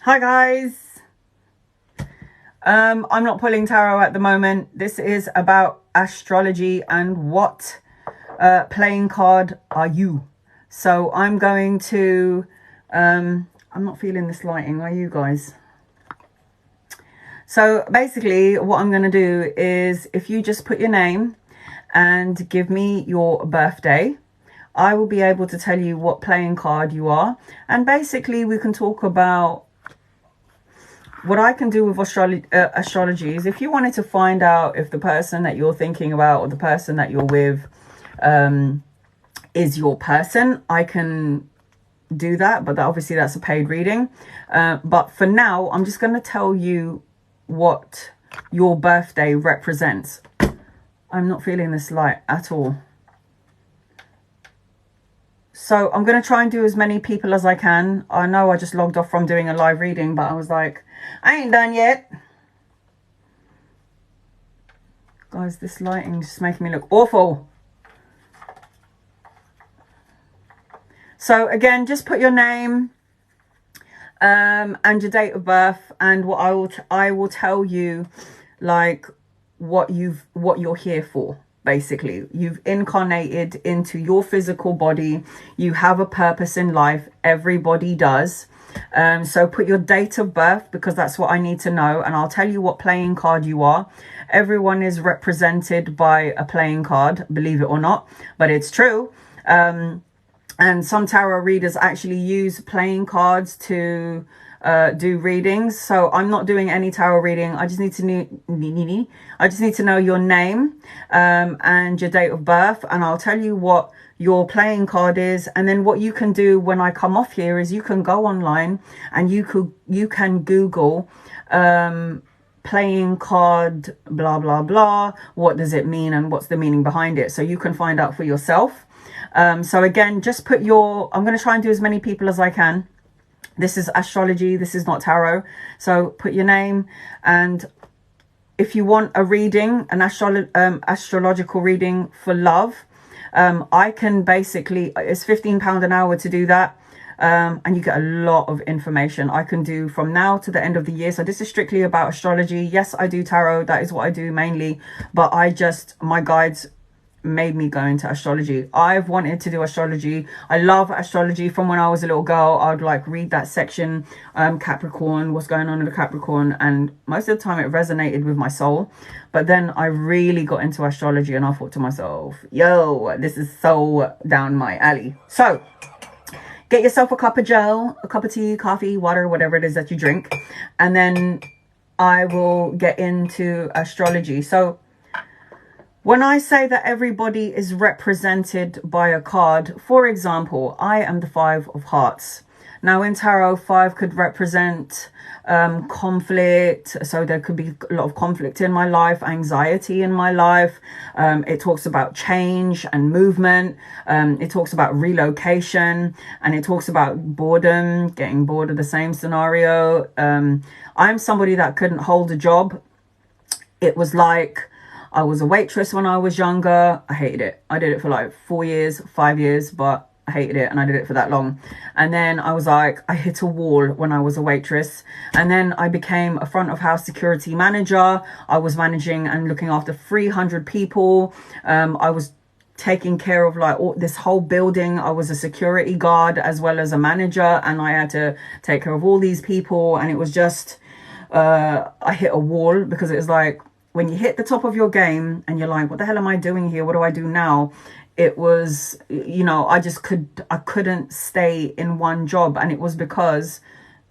Hi guys. I'm not pulling tarot at the moment. This is about astrology and what playing card are you. So I'm going to I'm not feeling this lighting, are you guys? So basically what I'm going to do is, if you just put your name and give me your birthday, I will be able to tell you what playing card you are. And basically we can talk about what I can do with astrology is, if you wanted to find out if the person that you're thinking about or the person that you're with is your person, I can do that. But obviously that's a paid reading. But for now, I'm just going to tell you what your birthday represents. I'm not feeling this light at all. So I'm going to try and do as many people as I can. I know I just logged off from doing a live reading, but I was like, I ain't done yet. Guys, this lighting is just making me look awful. So again, just put your name and your date of birth, and what I will tell you, like, what you're here for. Basically, you've incarnated into your physical body. You have a purpose in life. Everybody does. So put your date of birth, because that's what I need to know, and I'll tell you what playing card you are. Everyone is represented by a playing card, believe it or not, but it's true. And some tarot readers actually use playing cards to do readings. So I'm not doing any tarot reading. I just need to know your name and your date of birth, and I'll tell you what your playing card is. And then what you can do when I come off here is you can go online and you can Google playing card blah blah blah, what does it mean and what's the meaning behind it, so you can find out for yourself. So again, just put I'm going to try and do as many people as I can. This is astrology, this is not tarot. So put your name, and if you want a reading, an astrological reading for love, I can basically, it's £15 an hour to do that. And you get a lot of information. I can do from now to the end of the year. So this is strictly about astrology. Yes, I do tarot. That is what I do mainly. But my guides made me go into astrology. I've wanted to do astrology. I love astrology. From when I was a little girl, I'd like read that section, Capricorn, what's going on in the Capricorn, and most of the time it resonated with my soul. But then I really got into astrology and I thought to myself, yo, this is so down my alley. So get yourself a cup of gel, a cup of tea, coffee, water, whatever it is that you drink, and then I will get into astrology. So when I say that everybody is represented by a card, for example, I am the 5 of Hearts. Now in tarot, 5 could represent conflict. So there could be a lot of conflict in my life, anxiety in my life. It talks about change and movement. It talks about relocation, and it talks about boredom, getting bored of the same scenario. I'm somebody that couldn't hold a job. It was like, I was a waitress when I was younger. I hated it. I did it for like 4 years, 5 years, but I hated it, and I did it for that long. And then I was like, I hit a wall when I was a waitress. And then I became a front of house security manager. I was managing and looking after 300 people. I was taking care of like this whole building. I was a security guard as well as a manager, and I had to take care of all these people. And it was just, I hit a wall, because it was like, when you hit the top of your game and you're like, what the hell am I doing here? What do I do now? It was, you know, I couldn't stay in one job. And it was because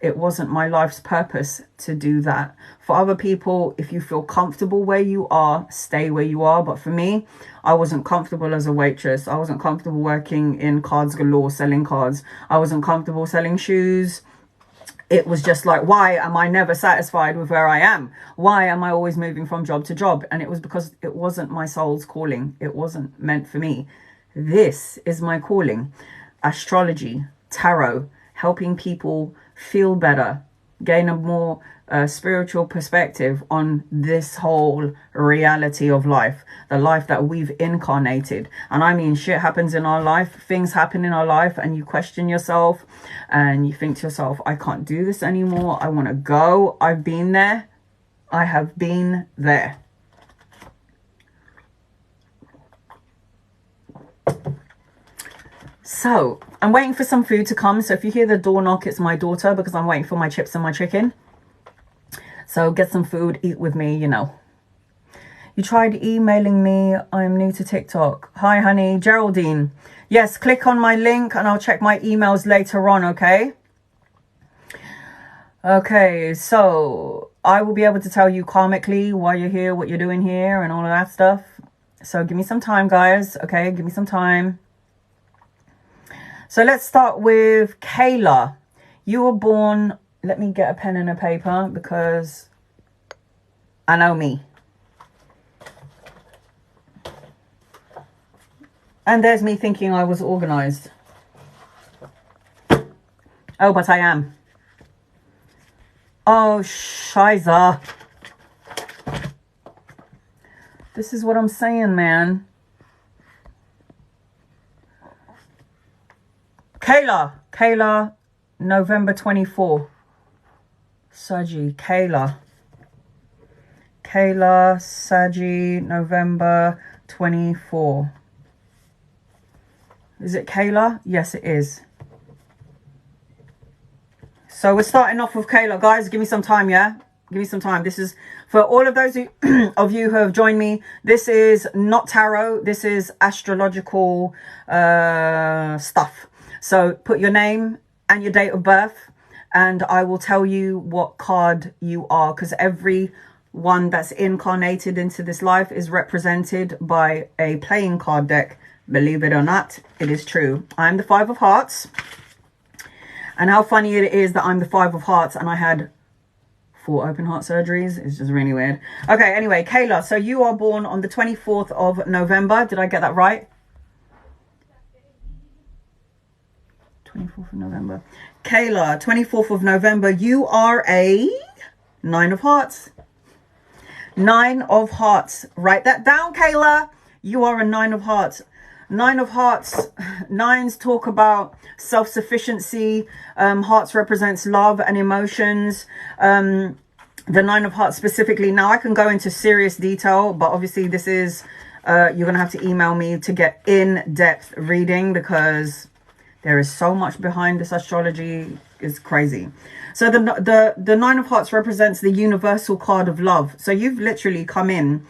it wasn't my life's purpose to do that. For other people, if you feel comfortable where you are, stay where you are. But for me, I wasn't comfortable as a waitress. I wasn't comfortable working in cards galore, selling cards. I wasn't comfortable selling shoes. It was just like, why am I never satisfied with where I am? Why am I always moving from job to job? And it was because it wasn't my soul's calling. It wasn't meant for me. This is my calling. Astrology, tarot, helping people feel better, gain a more spiritual perspective on this whole reality of life, the life that we've incarnated. And I mean, shit happens in our life, things happen in our life, and you question yourself and you think to yourself, I can't do this anymore, I want to go. I've been there. I have been there. So I'm waiting for some food to come. So if you hear the door knock, it's my daughter, because I'm waiting for my chips and my chicken. So get some food, eat with me, you know. You tried emailing me. I'm new to TikTok. Hi, honey. Geraldine. Yes, click on my link and I'll check my emails later on, okay? Okay, so I will be able to tell you karmically why you're here, what you're doing here, and all of that stuff. So give me some time, guys. Okay, give me some time. So let's start with Kayla. You were born... Let me get a pen and a paper, because I know me. And there's me thinking I was organized. Oh, but I am. Oh, shiza. This is what I'm saying, man. Kayla, November 24. Saji, Kayla, Saji, November 24. Is it Kayla? Yes, it is. So we're starting off with Kayla. Guys, give me some time, yeah? Give me some time. This is for all of those of you who have joined me. This is not tarot. This is astrological stuff. So put your name and your date of birth, and I will tell you what card you are, because every one that's incarnated into this life is represented by a playing card deck. Believe it or not, it is true. I'm the Five of Hearts. And how funny it is that I'm the Five of Hearts and I had 4 open heart surgeries. It's just really weird. Okay, anyway, Kayla, so you are born on the 24th of November. Did I get that right? 24th of November. Kayla, 24th of November, you are a 9 of Hearts. 9 of Hearts. Write that down, Kayla. You are a 9 of Hearts. 9 of Hearts. 9s talk about self-sufficiency. Hearts represents love and emotions. The 9 of Hearts specifically. Now, I can go into serious detail, but obviously this is... you're going to have to email me to get in-depth reading, because... there is so much behind this astrology. It's crazy. So the 9 of Hearts represents the universal card of love. So you've literally come in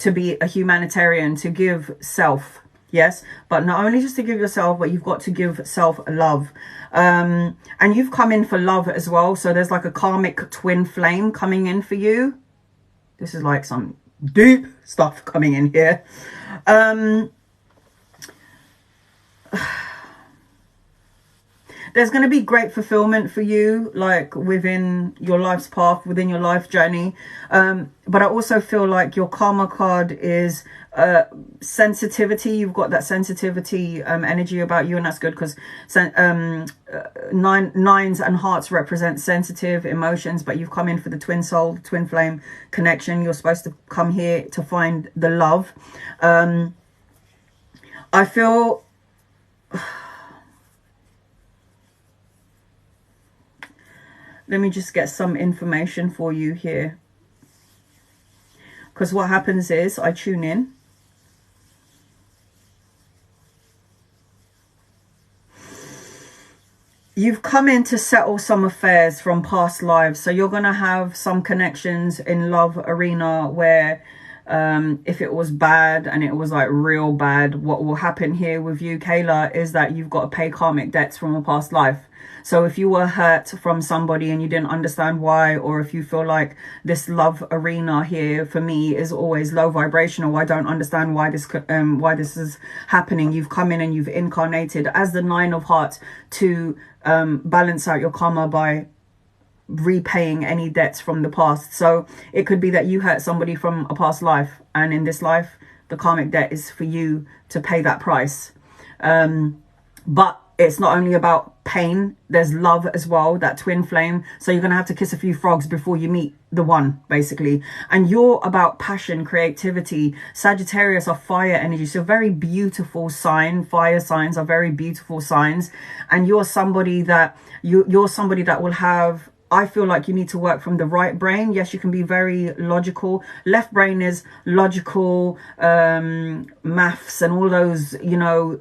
to be a humanitarian, to give self. Yes. But not only just to give yourself, but you've got to give self-love. And you've come in for love as well. So there's like a karmic twin flame coming in for you. This is like some deep stuff coming in here. There's going to be great fulfillment for you, like within your life's path, within your life journey. But I also feel like your karma card is sensitivity. You've got that sensitivity energy about you, and that's good, because nines and hearts represent sensitive emotions, but you've come in for the twin soul, twin flame connection. You're supposed to come here to find the love. I feel... Let me just get some information for you here. Because what happens is I tune in. You've come in to settle some affairs from past lives. So you're going to have some connections in love arena where if it was bad and it was like real bad, what will happen here with you, Kayla, is that you've got to pay karmic debts from a past life. So if you were hurt from somebody and you didn't understand why, or if you feel like this love arena here for me is always low vibrational, I don't understand why this is happening. You've come in and you've incarnated as the 9 of Hearts to balance out your karma by repaying any debts from the past. So it could be that you hurt somebody from a past life, and in this life the karmic debt is for you to pay that price. But it's not only about pain, there's love as well, that twin flame. So you're going to have to kiss a few frogs before you meet the one, basically. And you're about passion, creativity. Sagittarius are fire energy, so very beautiful sign. Fire signs are very beautiful signs. And you're somebody that you're somebody that will have, I feel like you need to work from the right brain. Yes, you can be very logical. Left brain is logical, maths and all those, you know,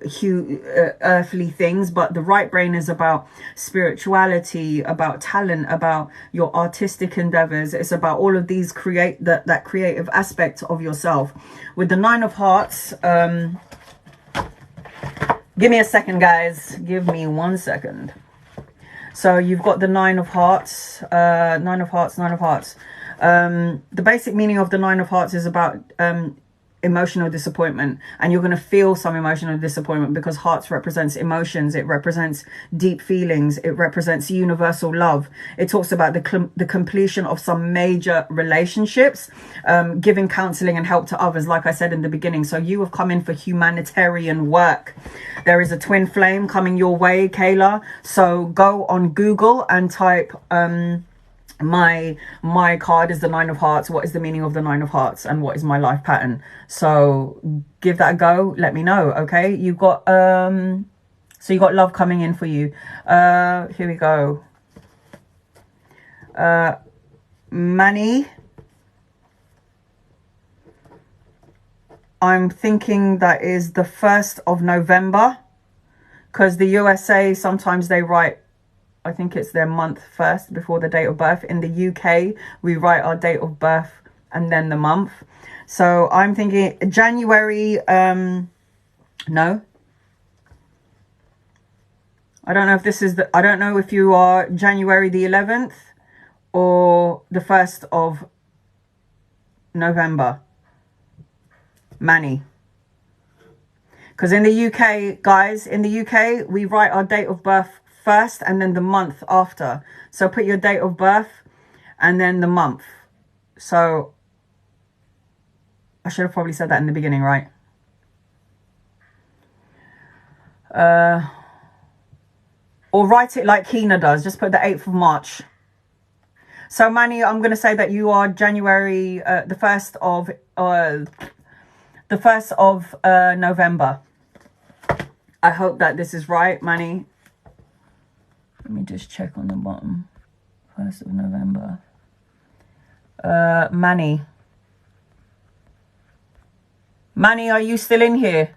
earthly things. But the right brain is about spirituality, about talent, about your artistic endeavors. It's about all of these that creative aspect of yourself. With the Nine of Hearts, give me a second, guys. Give me 1 second. So you've got the Nine of Hearts, Nine of Hearts, Nine of Hearts. The basic meaning of the Nine of Hearts is about emotional disappointment. And you're going to feel some emotional disappointment because hearts represents emotions. It represents deep feelings. It represents universal love. It talks about the completion of some major relationships, giving counseling and help to others, like I said in the beginning. So you have come in for humanitarian work. There is a twin flame coming your way, Kayla. So go on Google and type my card is the Nine of Hearts. What is the meaning of the Nine of Hearts, and what is my life pattern? So give that a go. Let me know. Okay, you've got so you got love coming in for you. Here we go. Money. I'm thinking that is the 1st of November, because the USA sometimes they write, I think it's their month first before the date of birth. In the UK, we write our date of birth and then the month. So I'm thinking January, no. I don't know if this is I don't know if you are January the 11th or the 1st of November. Manny. Because in the UK, guys, in the UK, we write our date of birth first and then the month after. So put your date of birth and then the month. So I should have probably said that in the beginning, right? Or write it like Kina does. Just put the 8th of March. So Manny, I'm going to say that you are January, the 1st of November. I hope that this is right, Manny. Let me just check on the bottom. 1st of November. Manny. Manny, are you still in here?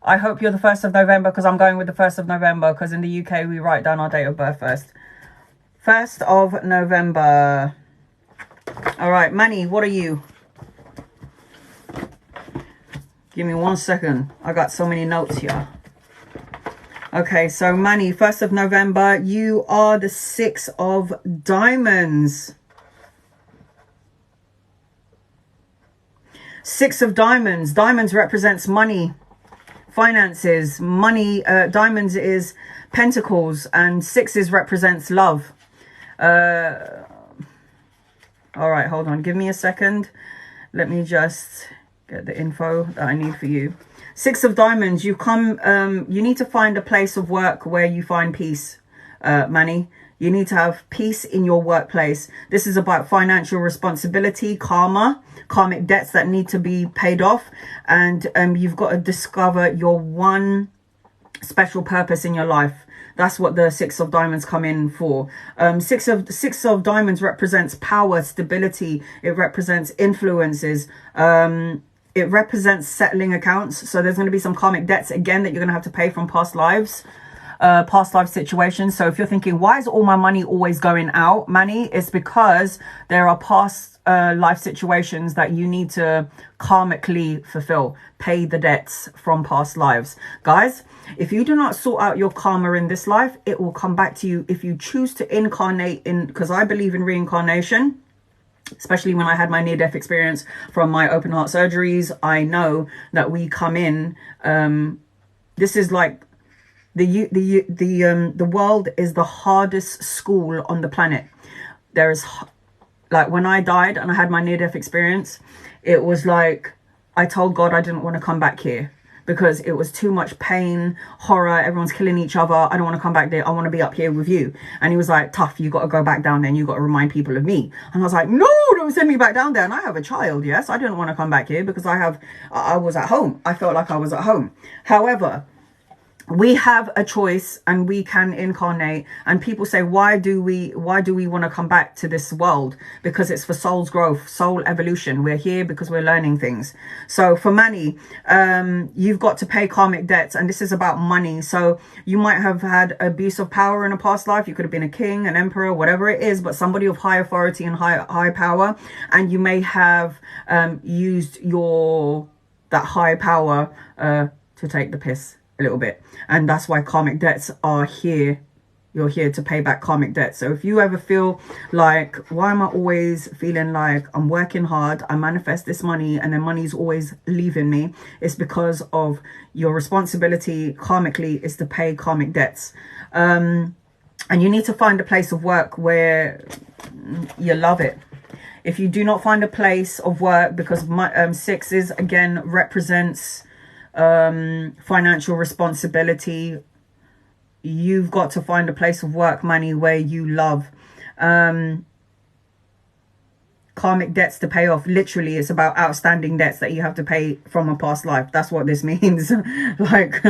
I hope you're the 1st of November, because I'm going with the 1st of November, because in the UK we write down our date of birth first. 1st of November. All right, Manny, what are you? Give me 1 second. I got so many notes here. Okay, so Manny, 1st of November, you are the 6 of Diamonds. 6 of Diamonds. Diamonds represents money, finances, money. Diamonds is pentacles, and 6s represents love. All right, hold on. Give me a second. Let me just get the info that I need for you. 6 of Diamonds, you need to find a place of work where you find peace, Manny. You need to have peace in your workplace. This is about financial responsibility, karmic debts that need to be paid off. And you've got to discover your one special purpose in your life. That's what the 6 of Diamonds come in for. 6 of Diamonds represents power, stability. It represents influences. It represents settling accounts. So there's going to be some karmic debts again that you're going to have to pay from past lives. Past life situations. So if you're thinking, why is all my money always going out, Manny? It's because there are past life situations that you need to karmically fulfill, pay the debts from past lives. Guys, if you do not sort out your karma in this life, it will come back to you if you choose to incarnate in, because I believe in reincarnation. Especially when I had my near-death experience from my open heart surgeries, I know that we come in. This is like the world is the hardest school on the planet. There is, like, when I died and I had my near-death experience, it was like I told God I didn't want to come back here, because it was too much pain, horror, everyone's killing each other. I don't want to come back there. I want to be up here with you. And he was like, tough, you got to go back down there and you got to remind people of me. And I was like, no, don't send me back down there. And I have a child, yes. I didn't want to come back here because I was at home. I felt like I was at home. However, we have a choice and we can incarnate. And people say, why do we want to come back to this world? Because it's for soul's growth, soul evolution. We're here because we're learning things. So for Manny, you've got to pay karmic debts, and this is about money. So you might have had abuse of power in a past life. You could have been a king, an emperor, whatever it is, but somebody of high authority and high power. And you may have used that high power to take the piss a little bit. And that's why karmic debts are here. You're here to pay back karmic debts. So if you ever feel like, why am I always feeling like I'm working hard, I manifest this money and then money's always leaving me, it's because of your responsibility karmically is to pay karmic debts. And you need to find a place of work where you love it. If you do not find a place of work, because sixes again represents financial responsibility, you've got to find a place of work, money, where you love. Karmic debts to pay off. Literally, it's about outstanding debts that you have to pay from a past life. That's what this means. Like,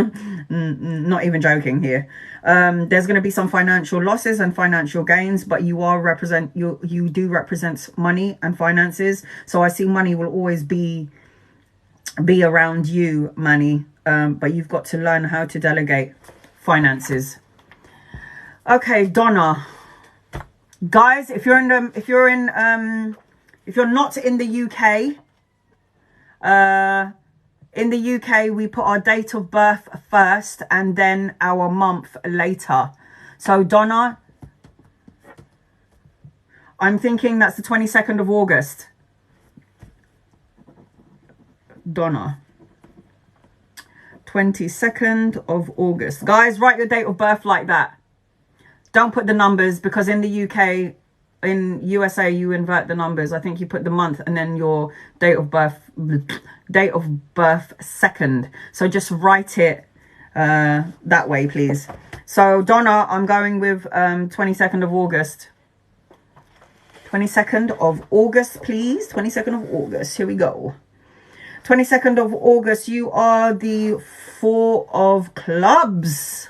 not even joking here. There's going to be some financial losses and financial gains, but you do represent money and finances. So I see money will always be around you, money, but you've got to learn how to delegate finances. Okay, Donna, guys, if you're not in the UK, we put our date of birth first and then our month later. So Donna, I'm thinking that's the 22nd of August. Donna, 22nd of August. Guys, write your date of birth like that. Don't put the numbers, because in the UK, in USA, you invert the numbers. I think you put the month and then your date of birth second. So just write it that way, please. So Donna, I'm going with 22nd of August. 22nd of August, please. 22nd of August. Here we go. 22nd of August, you are the Four of Clubs.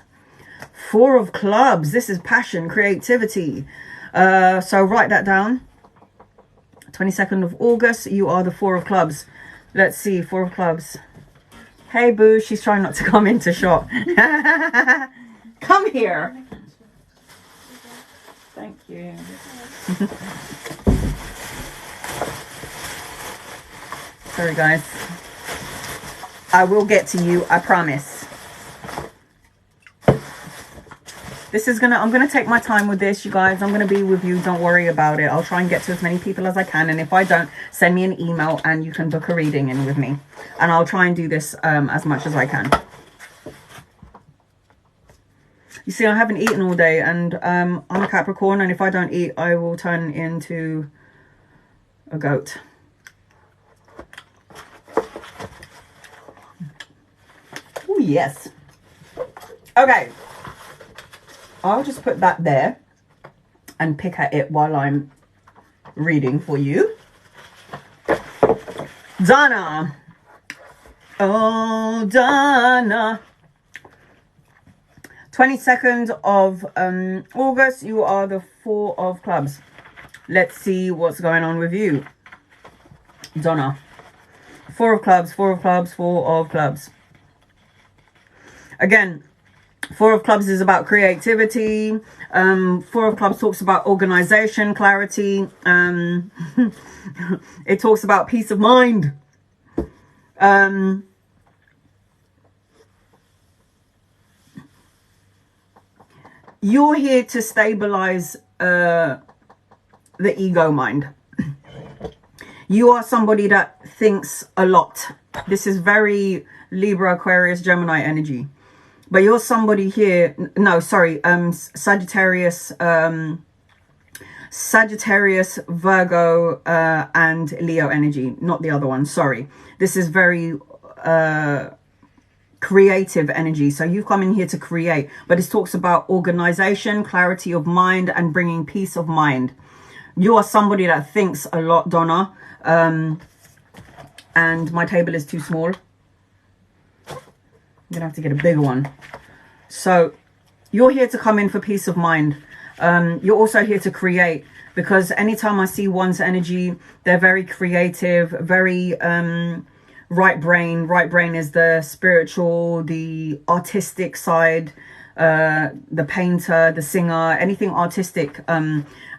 Four of Clubs. This is passion, creativity. So write that down. 22nd of August, you are the Four of Clubs. Let's see, Four of Clubs. Hey, boo, she's trying not to come into shot. Come here. Thank you. Sorry, guys. I will get to you, I promise. I'm gonna take my time with this, you guys. I'm gonna be with you, don't worry about it. I'll try and get to as many people as I can, and if I don't, send me an email and you can book a reading in with me, and I'll try and do this as much as I can. You see, I haven't eaten all day, and I'm a Capricorn, and if I don't eat, I will turn into a goat. Oh, yes. Okay. I'll just put that there and pick at it while I'm reading for you. Donna. Oh, Donna. 22nd of August, you are the Four of Clubs. Let's see what's going on with you, Donna. Four of Clubs, Four of Clubs, Four of Clubs. Again, Four of Clubs is about creativity. Four of Clubs talks about organization, clarity. It talks about peace of mind. You're here to stabilize the ego mind. You are somebody that thinks a lot. This is very Libra, Aquarius, Gemini energy. But you're somebody here, Sagittarius, Virgo, and Leo energy, not the other one, sorry. This is very creative energy. So you come in here to create, but it talks about organization, clarity of mind, and bringing peace of mind. You are somebody that thinks a lot, Donna. And my table is too small. I'm gonna have to get a bigger one. So you're here to come in for peace of mind. You're also here to create, because anytime I see one's energy, they're very creative, very right brain. Right brain is the spiritual, the artistic side, the painter, the singer, anything artistic.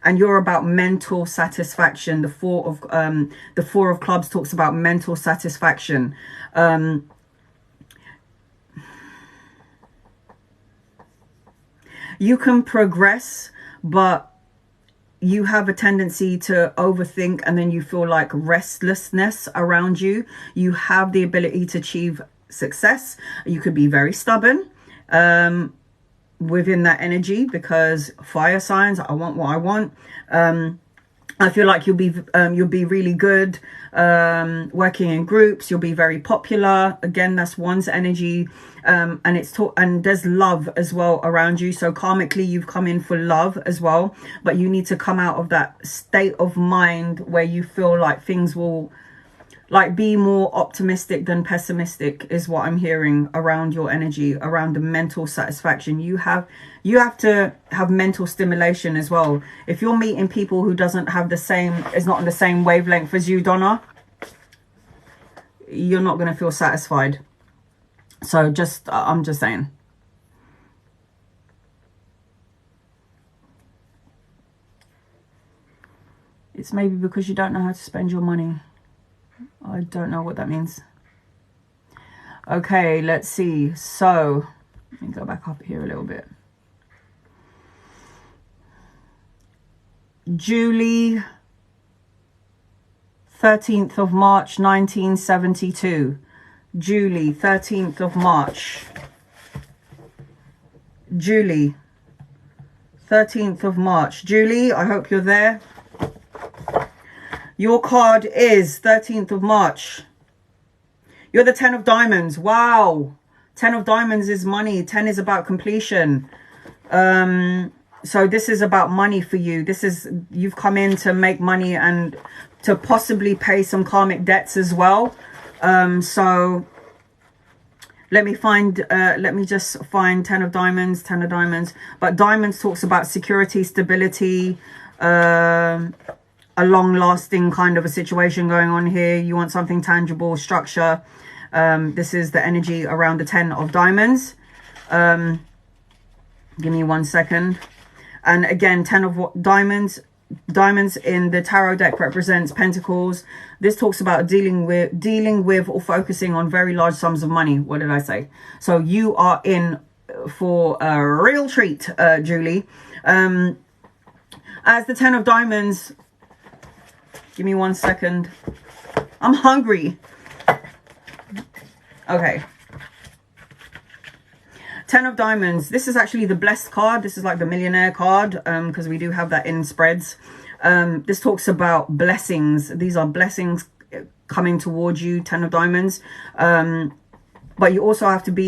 And you're about mental satisfaction. The four of clubs talks about mental satisfaction. You can progress, but you have a tendency to overthink, and then you feel like restlessness around you. You have the ability to achieve success. You could be very stubborn within that energy, because fire signs, I want what I want. I feel like you'll be really good working in groups. You'll be very popular. Again, that's one's energy. And and there's love as well around you. So karmically, you've come in for love as well, but you need to come out of that state of mind where you feel like things will like be more optimistic than pessimistic, is what I'm hearing around your energy, around the mental satisfaction. You have to have mental stimulation as well. If you're meeting people who is not on the same wavelength as you, Donna, you're not going to feel satisfied. So I'm just saying. It's maybe because you don't know how to spend your money. I don't know what that means. Okay, let's see. So let me go back up here a little bit. Julie, 13th of March 1972. Julie, 13th of March. Julie, 13th of March. Julie, I hope you're there. Your card is 13th of March. You're the 10 of diamonds. Wow. 10 of diamonds is money. 10 is about completion. So this is about money for you. You've come in to make money and to possibly pay some karmic debts as well. So let me just find 10 of diamonds, 10 of diamonds. But diamonds talks about security, stability, a long-lasting kind of a situation going on here. You want something tangible, structure. This is the energy around the 10 of diamonds. Give me 1 second. And again, 10 of diamonds. Diamonds in the tarot deck represents pentacles. This talks about dealing with or focusing on very large sums of money. What did I say? So you are in for a real treat, Julie. As the 10 of diamonds, give me 1 second. I'm hungry. Okay. 10 of diamonds. This is actually the blessed card. This is like the millionaire card, because we do have that in spreads. This talks about blessings. These are blessings coming towards you, 10 of diamonds. But you also have to be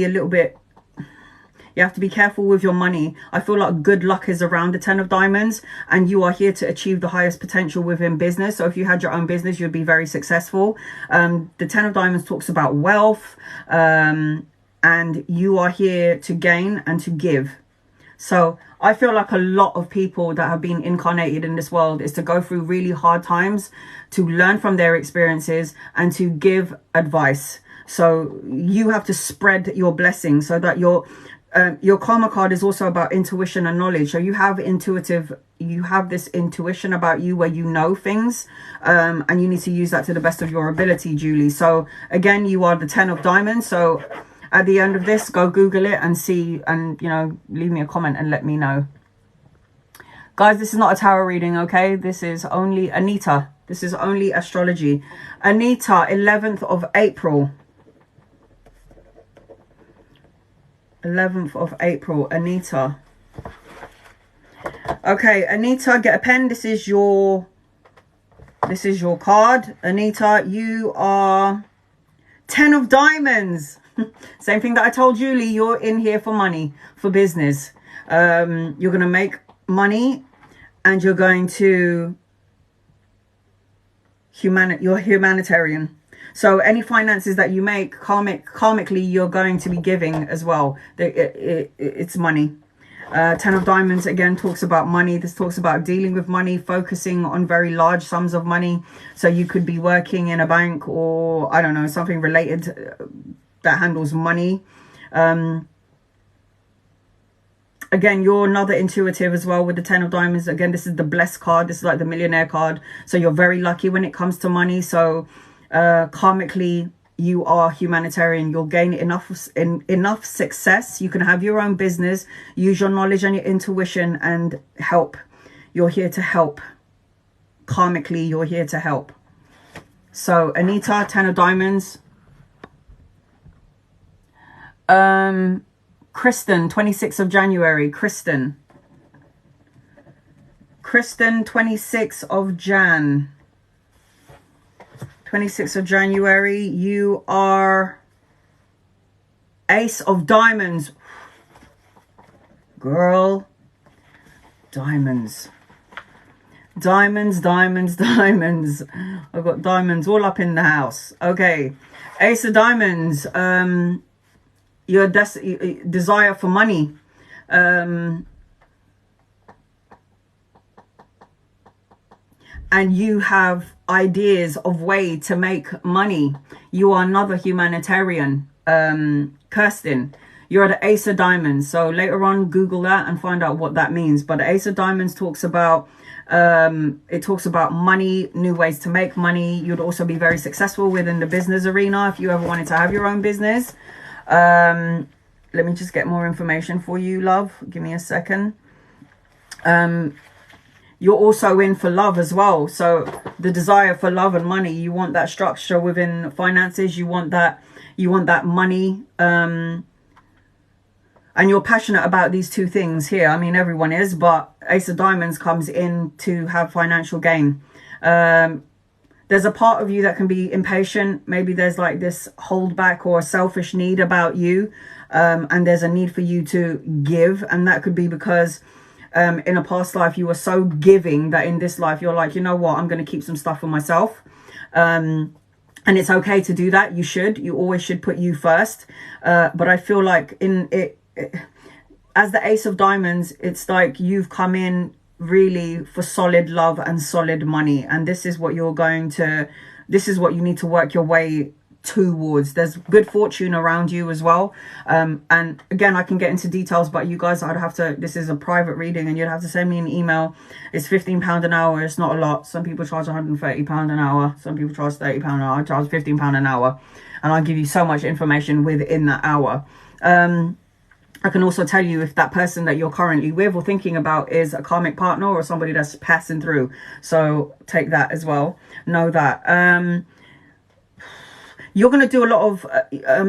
you have to be careful with your money. I feel like good luck is around the 10 of diamonds, and you are here to achieve the highest potential within business. So if you had your own business, you'd be very successful. The 10 of diamonds talks about wealth, and you are here to gain and to give. So I feel like a lot of people that have been incarnated in this world is to go through really hard times, to learn from their experiences and to give advice. So you have to spread your blessings so that your karma card is also about intuition and knowledge. So you have this intuition about you where you know things, and you need to use that to the best of your ability, Julie. So again, you are the 10 of diamonds. So at the end of this, go Google it and see, and leave me a comment and let me know. Guys, this is not a tarot reading, okay? This is only Anita. This is only astrology. Anita, 11th of April. 11th of April, Anita. Okay, Anita, get a pen. This is your card. Anita, you are 10 of diamonds. Same thing that I told Julie. You're in here for money, for business. You're going to make money, and you're going to you're humanitarian. So any finances that you make, karmically, you're going to be giving as well. It's money. Ten of Diamonds, again, talks about money. This talks about dealing with money, focusing on very large sums of money. So you could be working in a bank, or, I don't know, something related that handles money. Again, you're another intuitive as well with the Ten of Diamonds. Again, this is the blessed card. This is like the millionaire card. So you're very lucky when it comes to money. So karmically, you are humanitarian. You'll gain enough success. You can have your own business, use your knowledge and your intuition, and help. You're here to help. Karmically, you're here to help. So Anita, Ten of Diamonds. Kristen, 26th of January. Kristen, 26th of Jan. 26th of January. You are Ace of Diamonds. Girl. Diamonds. Diamonds, diamonds, diamonds. I've got diamonds all up in the house. Okay. Ace of Diamonds. Your desire for money. And you have ideas of way to make money. You are another humanitarian. Kirsten, you're the Ace of Diamonds. So later on, Google that and find out what that means. But the Ace of Diamonds talks about it talks about money, new ways to make money. You'd also be very successful within the business arena if you ever wanted to have your own business. Let me just get more information for you, love. Give me a second. You're also in for love as well. So the desire for love and money, you want that structure within finances. You want that money. And you're passionate about these two things here. I mean, everyone is, but Ace of Diamonds comes in to have financial gain. There's a part of you that can be impatient. Maybe there's like this holdback or a selfish need about you. And there's a need for you to give. And that could be because in a past life, you were so giving that in this life, you're like, you know what, I'm going to keep some stuff for myself. And it's okay to do that. You always should put you first. But I feel like as the Ace of Diamonds, it's like you've come in really for solid love and solid money. And this is what you need to work your way towards. There's good fortune around you as well. And again, I can get into details, but you guys, this is a private reading and you'd have to send me an email. It's £15 an hour. It's not a lot. Some people charge £130 an hour. Some people charge £30 an hour. I charge £15 an hour. And I'll give you so much information within that hour. I can also tell you if that person that you're currently with or thinking about is a karmic partner or somebody that's passing through. So take that as well. Know that. You're going to do a lot of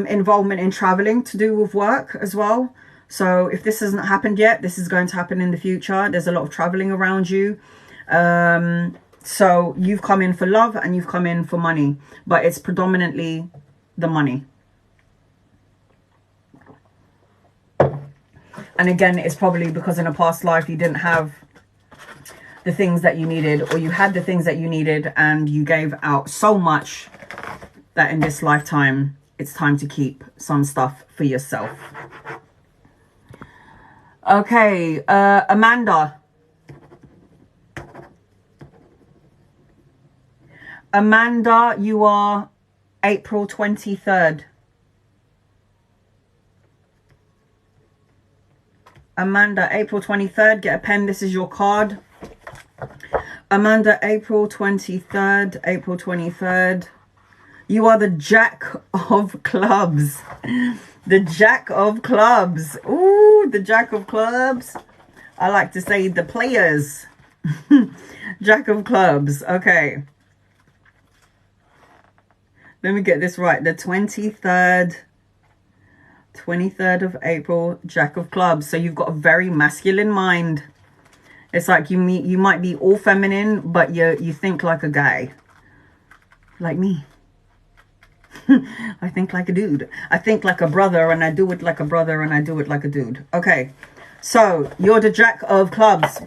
involvement in traveling to do with work as well. So if this hasn't happened yet, this is going to happen in the future. There's a lot of traveling around you. So you've come in for love and you've come in for money, but it's predominantly the money. And again, it's probably because in a past life you didn't have the things that you needed, or you had the things that you needed and you gave out so much that in this lifetime, it's time to keep some stuff for yourself. Okay, Amanda. Amanda, you are April 23rd. Amanda, April 23rd. Get a pen. This is your card. Amanda, April 23rd. April 23rd. You are the Jack of Clubs. The Jack of Clubs. Ooh, the Jack of Clubs. I like to say the players. Jack of Clubs. Okay. Let me get this right. The 23rd of April, Jack of Clubs. So you've got a very masculine mind. It's like you might be all feminine, but you think like a guy. Like me. I think like a dude. I think like a brother, and I do it like a brother, and I do it like a dude. Okay, so you're the Jack of Clubs.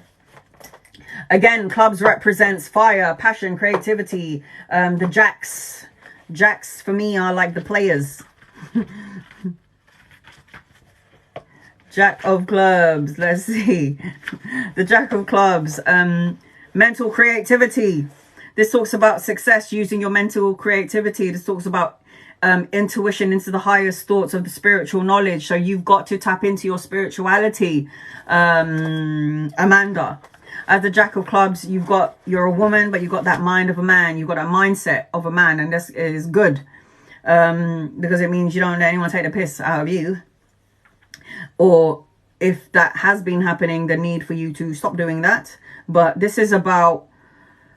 Again, clubs represents fire, passion, creativity. The Jacks for me are like the players. Jack of Clubs. Let's see. The Jack of Clubs. Mental creativity. This talks about success using your mental creativity. This talks about intuition into the highest thoughts of the spiritual knowledge. So you've got to tap into your spirituality, Amanda. As the Jack of Clubs, you're a woman, but you've got that mind of a man. You've got that mindset of a man, and this is good, because it means you don't let anyone take the piss out of you. Or if that has been happening, the need for you to stop doing that. But this is about,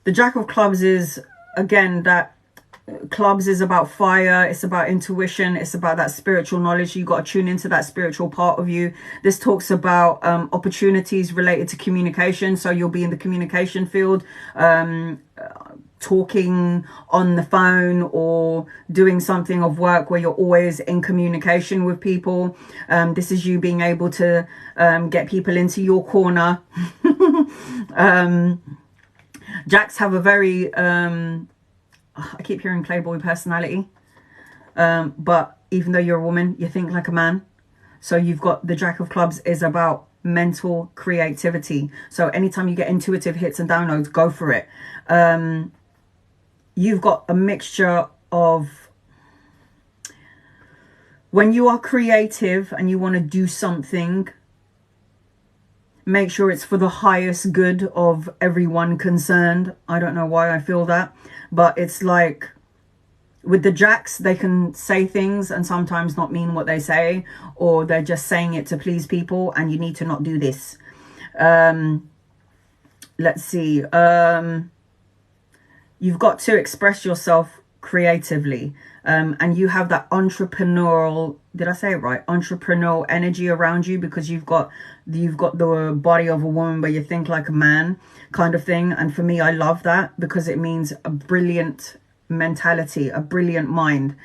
the Jack of Clubs is, again, that clubs is about fire. It's about intuition. It's about that spiritual knowledge. You got to tune into that spiritual part of you. This talks about opportunities related to communication. So you'll be in the communication field, talking on the phone or doing something of work where you're always in communication with people. This is you being able to get people into your corner. Jacks have a very I keep hearing playboy personality, but even though you're a woman, you think like a man. So you've got the Jack of Clubs is about mental creativity. So anytime you get intuitive hits and downloads, go for it. You've got a mixture of, when you are creative and you want to do something, make sure it's for the highest good of everyone concerned. I don't know why I feel that, but it's like with the Jacks, they can say things and sometimes not mean what they say, or they're just saying it to please people, and you need to not do this. Let's see. You've got to express yourself creatively, and you have that entrepreneurial, did I say it right, entrepreneurial energy around you, because you've got the body of a woman but you think like a man kind of thing. And for me, I love that, because it means a brilliant mentality, a brilliant mind.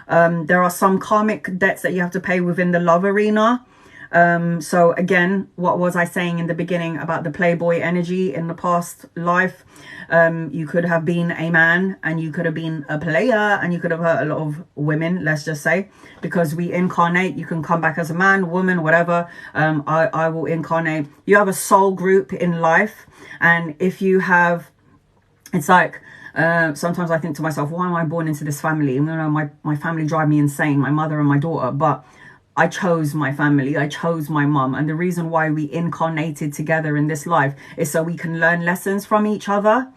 There are some karmic debts that you have to pay within the love arena. So again, what was I saying in the beginning about the playboy energy in the past life? You could have been a man, and you could have been a player, and you could have hurt a lot of women, let's just say, because we incarnate. You can come back as a man, woman, whatever. I will incarnate. You have a soul group in life, and if you have, it's like, sometimes I think to myself, why am I born into this family? You know, my family drive me insane, my mother and my daughter, but I chose my family. I chose my mum. And the reason why we incarnated together in this life is so we can learn lessons from each other.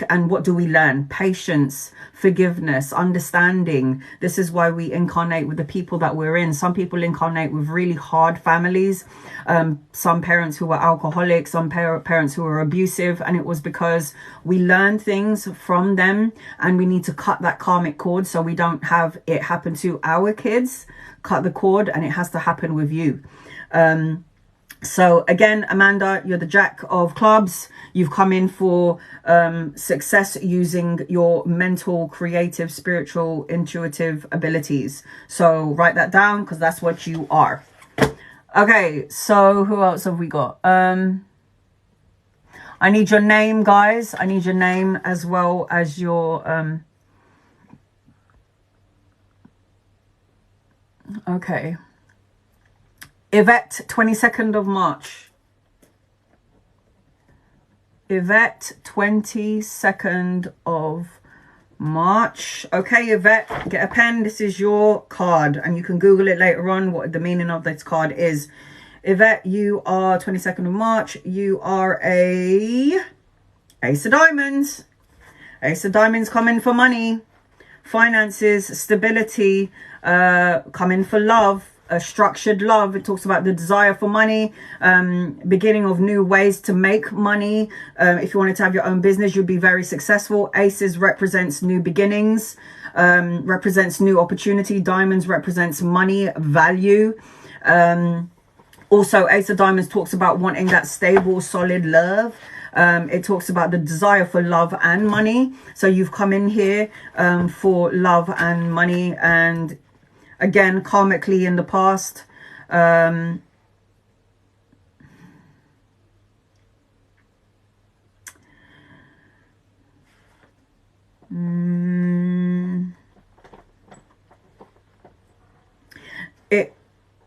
And what do we learn? Patience, forgiveness, understanding. This is why we incarnate with the people that we're in. Some people incarnate with really hard families. Some parents who were alcoholics, some parents who were abusive. And it was because we learned things from them, and we need to cut that karmic cord so we don't have it happen to our kids. Cut the cord, and it has to happen with you. So again, Amanda, you're the Jack of Clubs. You've come in for success using your mental, creative, spiritual, intuitive abilities. So write that down, because that's what you are. Okay, so who else have we got? I need your name, guys. I need your name as well as your okay. Yvette, 22nd of March. Yvette, 22nd of March. Okay, Yvette, get a pen. This is your card, and you can Google it later on what the meaning of this card is. Yvette, you are 22nd of March. You are a Ace of Diamonds. Ace of Diamonds coming for money, finances, stability, coming for love. A structured love. It talks about the desire for money, beginning of new ways to make money. If you wanted to have your own business, you'd be very successful. Aces represents new beginnings, represents new opportunity. Diamonds represents money, value. Also, Ace of Diamonds talks about wanting that stable, solid love. It talks about the desire for love and money. So you've come in here for love and money, and again, karmically in the past.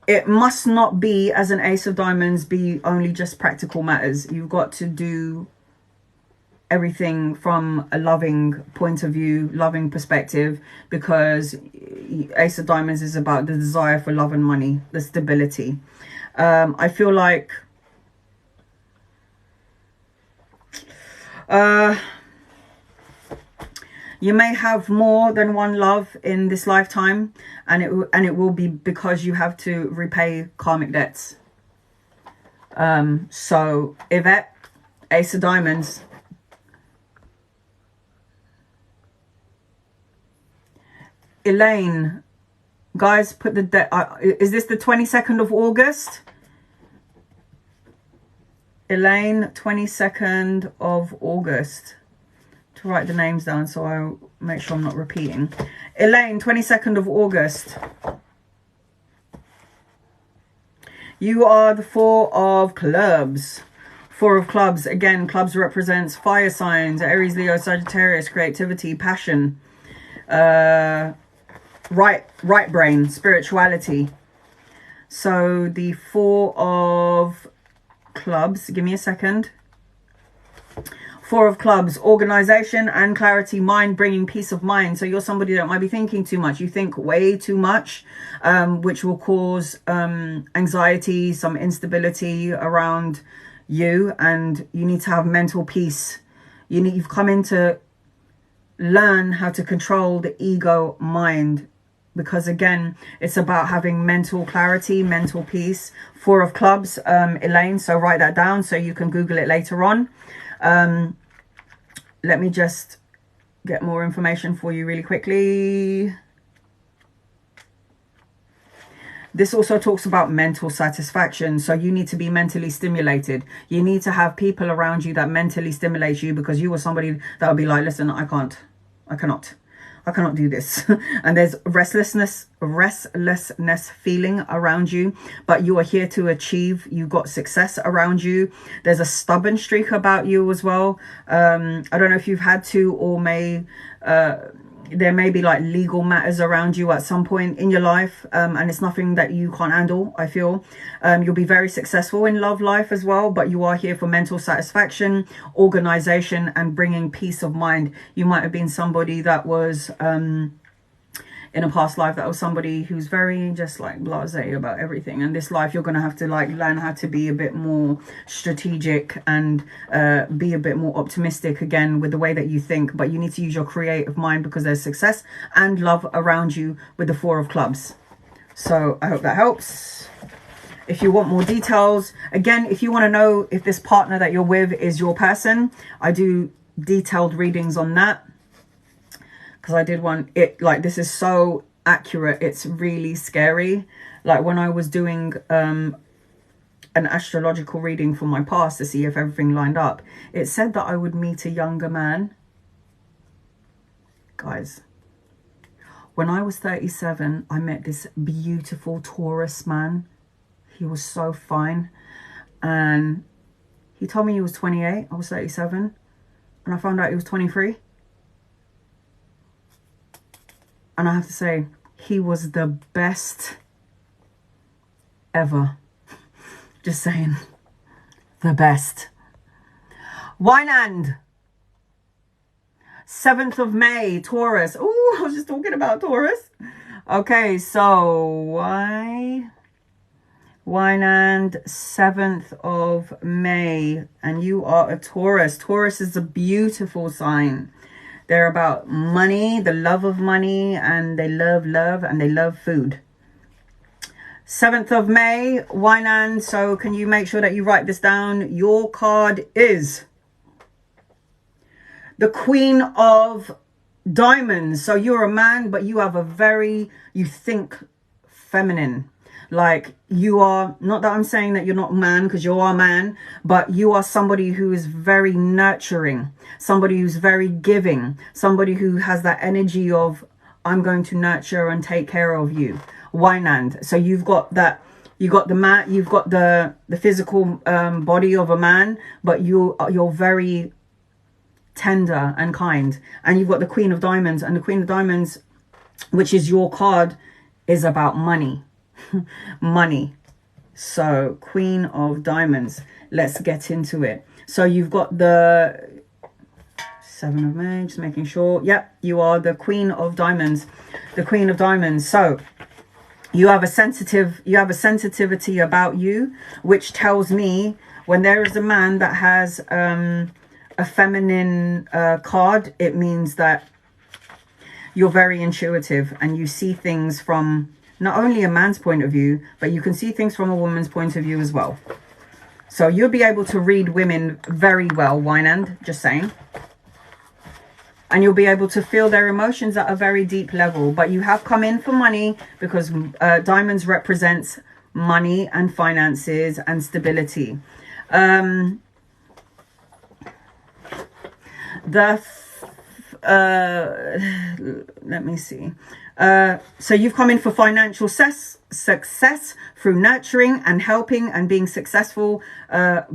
It must not be, as an Ace of Diamonds, be only just practical matters. You've got to do everything from a loving point of view, loving perspective, because Ace of Diamonds is about the desire for love and money, the stability. I feel like you may have more than one love in this lifetime, and it will be because you have to repay karmic debts. So Yvette, Ace of Diamonds. Elaine, guys, put the debt. Is this the 22nd of August? Elaine, 22nd of August. To write the names down so I'll make sure I'm not repeating. Elaine, 22nd of August. You are the Four of Clubs. Four of Clubs. Again, clubs represents fire signs. Aries, Leo, Sagittarius, creativity, passion. Right brain, spirituality. So the Four of Clubs. Give me a second. Four of Clubs, organization and clarity, mind, bringing peace of mind. So you're somebody that might be thinking too much. You think way too much, which will cause anxiety, some instability around you, and you need to have mental peace. You've come in to learn how to control the ego mind, because again, it's about having mental clarity, mental peace. Four of Clubs, Elaine. So write that down so you can Google it later on. Let me just get more information for you really quickly. This also talks about mental satisfaction. So you need to be mentally stimulated. You need to have people around you that mentally stimulate you, because you are somebody that will be like, listen, I cannot do this. And there's restlessness feeling around you, but you are here to achieve. You got success around you. There's a stubborn streak about you as well. I don't know if you've had to, or there may be like legal matters around you at some point in your life, and it's nothing that you can't handle. I feel you'll be very successful in love life as well, but you are here for mental satisfaction, organization, and bringing peace of mind. You might have been somebody that was in a past life, that was somebody who's very just like blasé about everything. And this life, you're going to have to like learn how to be a bit more strategic and be a bit more optimistic again with the way that you think. But you need to use your creative mind, because there's success and love around you with the Four of Clubs. So I hope that helps. If you want more details, again, if you want to know if this partner that you're with is your person, I do detailed readings on that. Because I did one, like, this is so accurate, it's really scary. Like when I was doing an astrological reading for my past to see if everything lined up, it said that I would meet a younger man. Guys, when I was 37, I met this beautiful Taurus man. He was so fine, and he told me he was 28. I was 37, and I found out he was 23. And I have to say, he was the best ever. Just saying. The best. Wynand. 7th of May, Taurus. Oh, I was just talking about Taurus. Okay, so Wynand, 7th of May. And you are a Taurus. Taurus is a beautiful sign. They're about money, the love of money, and they love love, and they love food. 7th of May, Wynand. So can you make sure that you write this down? Your card is the Queen of Diamonds. So you're a man, but you have you think feminine. Like, you are, not that I'm saying that you're not a man, because you are a man, but you are somebody who is very nurturing, somebody who's very giving, somebody who has that energy of, I'm going to nurture and take care of you. Wynand. So you've got that, you got the man, you've got the physical body of a man, but you're very tender and kind. And you've got the Queen of Diamonds, and the Queen of Diamonds, which is your card, is about money. Money. So Queen of Diamonds, let's get into it. So you've got the 7 of May, just making sure. Yep, you are the Queen of Diamonds. The Queen of Diamonds. So you have a sensitivity about you, which tells me when there is a man that has a feminine card, it means that you're very intuitive and you see things from not only a man's point of view, but you can see things from a woman's point of view as well. So you'll be able to read women very well, Wynand, just saying. And you'll be able to feel their emotions at a very deep level. But you have come in for money, because diamonds represents money and finances and stability. Let me see. So you've come in for financial success through nurturing and helping and being successful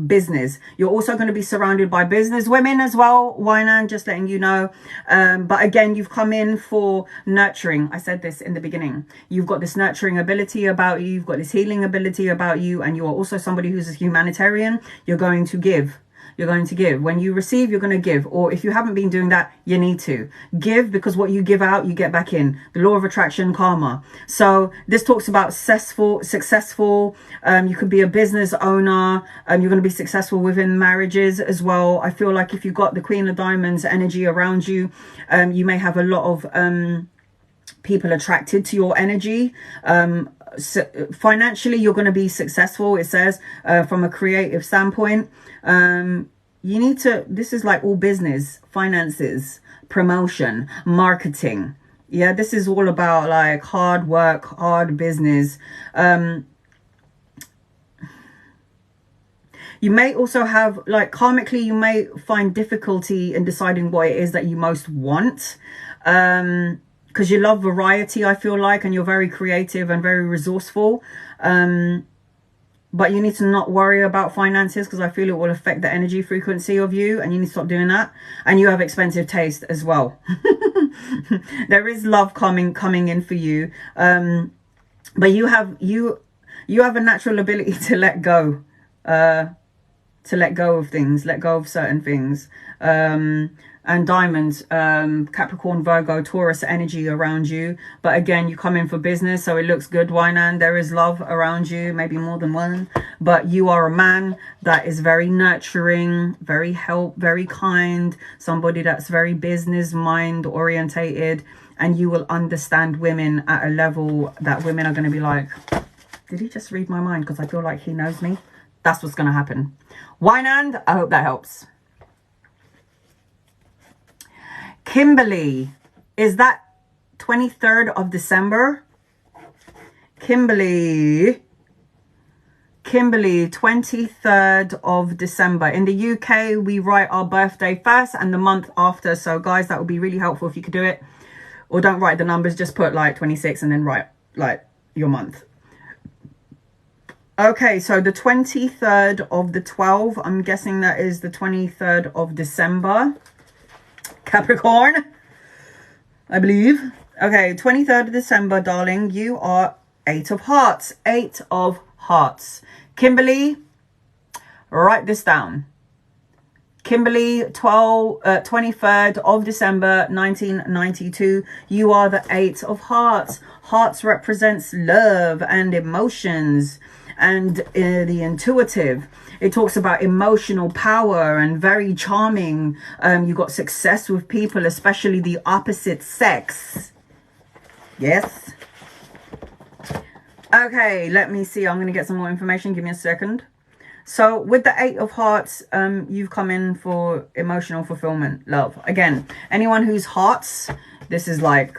business. You're also going to be surrounded by business women as well, Wynand, just letting you know. But again, you've come in for nurturing. I said this in the beginning. You've got this nurturing ability about you. You've got this healing ability about you. And you are also somebody who's a humanitarian. You're going to give. You're going to give. When you receive, you're going to give. Or if you haven't been doing that, you need to give, because what you give out, you get back in. The law of attraction, karma. So this talks about successful. You could be a business owner. You're going to be successful within marriages as well. I feel like if you've got the Queen of Diamonds energy around you, you may have a lot of people attracted to your energy. So financially, you're going to be successful, it says, from a creative standpoint. You need to, this is like all business, finances, promotion, marketing. Yeah, this is all about like hard work, hard business. You may also have, like, karmically, you may find difficulty in deciding what it is that you most want. Because you love variety, I feel like, and you're very creative and very resourceful. But you need to not worry about finances, because I feel it will affect the energy frequency of you, and you need to stop doing that. And you have expensive taste as well. There is love coming in for you. But you have a natural ability to let go. To let go of things, let go of certain things. And diamonds, Capricorn, Virgo, Taurus energy around you. But again, you come in for business, so it looks good, Wynand. There is love around you, maybe more than one. But you are a man that is very nurturing, very very kind, somebody that's very business mind orientated. And you will understand women at a level that women are going to be like, did he just read my mind? Because I feel like he knows me. That's what's going to happen. Wynand, I hope that helps. Kimberly, is that 23rd of December? Kimberly, 23rd of December. In the UK, we write our birthday first and the month after. So guys, that would be really helpful if you could do it. Or don't write the numbers, just put like 26 and then write like your month. Okay, so the 23rd of the 12th, I'm guessing that is the 23rd of December. Capricorn, I believe. Okay, 23rd of December, darling. You are 8 of Hearts. 8 of Hearts. Kimberly, write this down. Kimberly, 23rd of December, 1992. You are the 8 of Hearts. Hearts represents love and emotions and the intuitive. It talks about emotional power and very charming. You got success with people, especially the opposite sex. Yes. Okay, let me see. I'm going to get some more information. Give me a second. So with the 8 of Hearts, you've come in for emotional fulfillment, love. Again, anyone who's hearts, this is like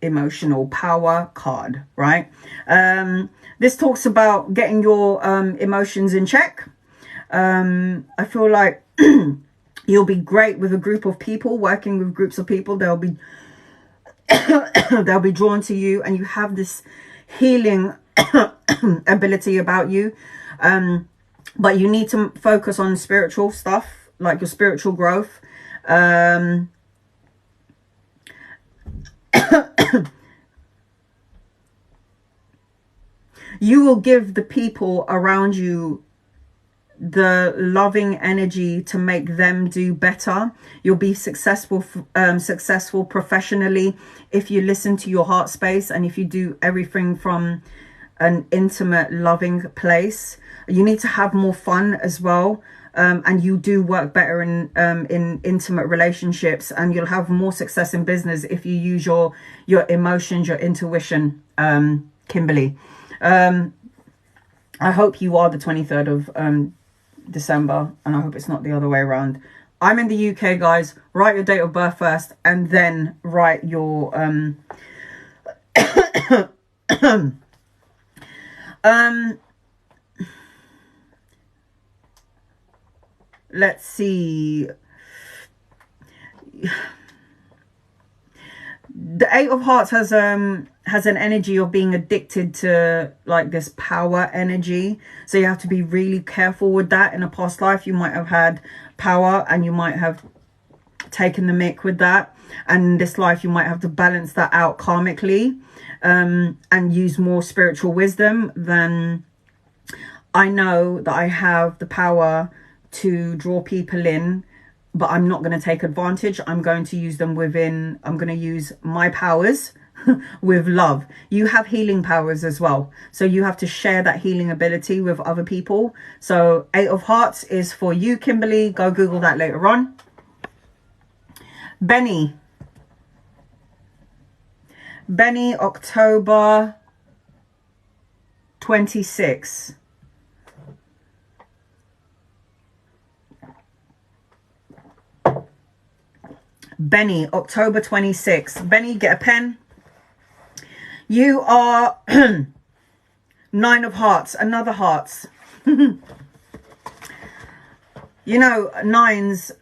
emotional power card, right? This talks about getting your emotions in check. I feel like you'll be great with a group of people, working with groups of people. They'll be they'll be drawn to you, and you have this healing ability about you. But you need to focus on spiritual stuff, like your spiritual growth. You will give the people around you the loving energy to make them do better. You'll be successful professionally if you listen to your heart space, and if you do everything from an intimate, loving place. You need to have more fun as well, and you do work better in intimate relationships, and you'll have more success in business if you use your emotions, your intuition, Kimberly. I hope you are the 23rd of December, and I hope it's not the other way around. I'm in the UK, guys. Write your date of birth first, and then write your let's see. The Eight of Hearts has an energy of being addicted to like this power energy. So you have to be really careful with that. In a past life, you might have had power and you might have taken the mick with that. And in this life, you might have to balance that out karmically, and use more spiritual wisdom. Then I know that I have the power to draw people in, but I'm not going to take advantage. I'm going to use them within, I'm going to use my powers with love. You have healing powers as well. So you have to share that healing ability with other people. So Eight of Hearts is for you, Kimberly. Go Google that later on. Benny, October 26. Benny, October 26. Benny, get a pen. You are 9 of Hearts, another Hearts. You know, nines,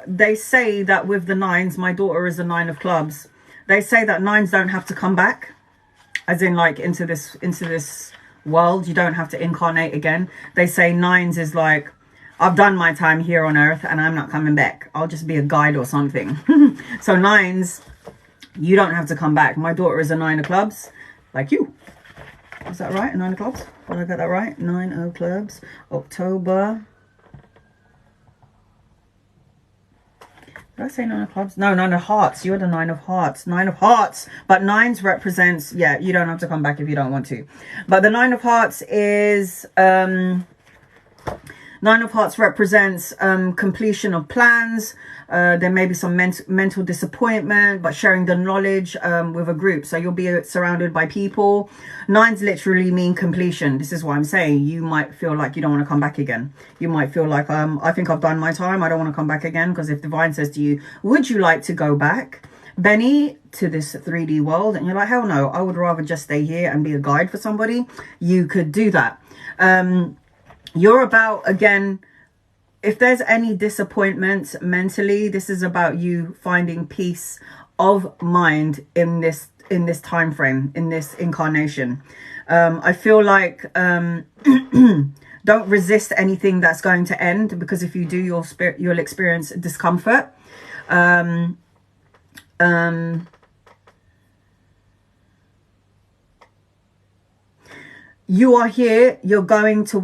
they say that with the nines, my daughter is a 9 of clubs. They say that nines don't have to come back, as in like into this world. You don't have to incarnate again. They say nines is like, I've done my time here on earth and I'm not coming back. I'll just be a guide or something. So nines, you don't have to come back. My daughter is a 9 of clubs, like you. Is that right? 9 of clubs? Did I get that right? 9 of clubs, October. Did I say 9 of clubs? No, 9 of hearts. You're the 9 of hearts. 9 of hearts. But nines represents, yeah, you don't have to come back if you don't want to. But the 9 of hearts is... 9 of Hearts represents completion of plans. There may be some mental disappointment, but sharing the knowledge with a group. So you'll be surrounded by people. Nines literally mean completion. This is what I'm saying. You might feel like you don't want to come back again. You might feel like, I think I've done my time. I don't want to come back again. Because if Divine says to you, would you like to go back, Benny, to this 3D world? And you're like, hell no, I would rather just stay here and be a guide for somebody. You could do that. You're about, again, if there's any disappointment mentally, this is about you finding peace of mind in this time frame, in this incarnation. I feel like don't resist anything that's going to end, because if you do, you'll experience discomfort. You are here. You're going to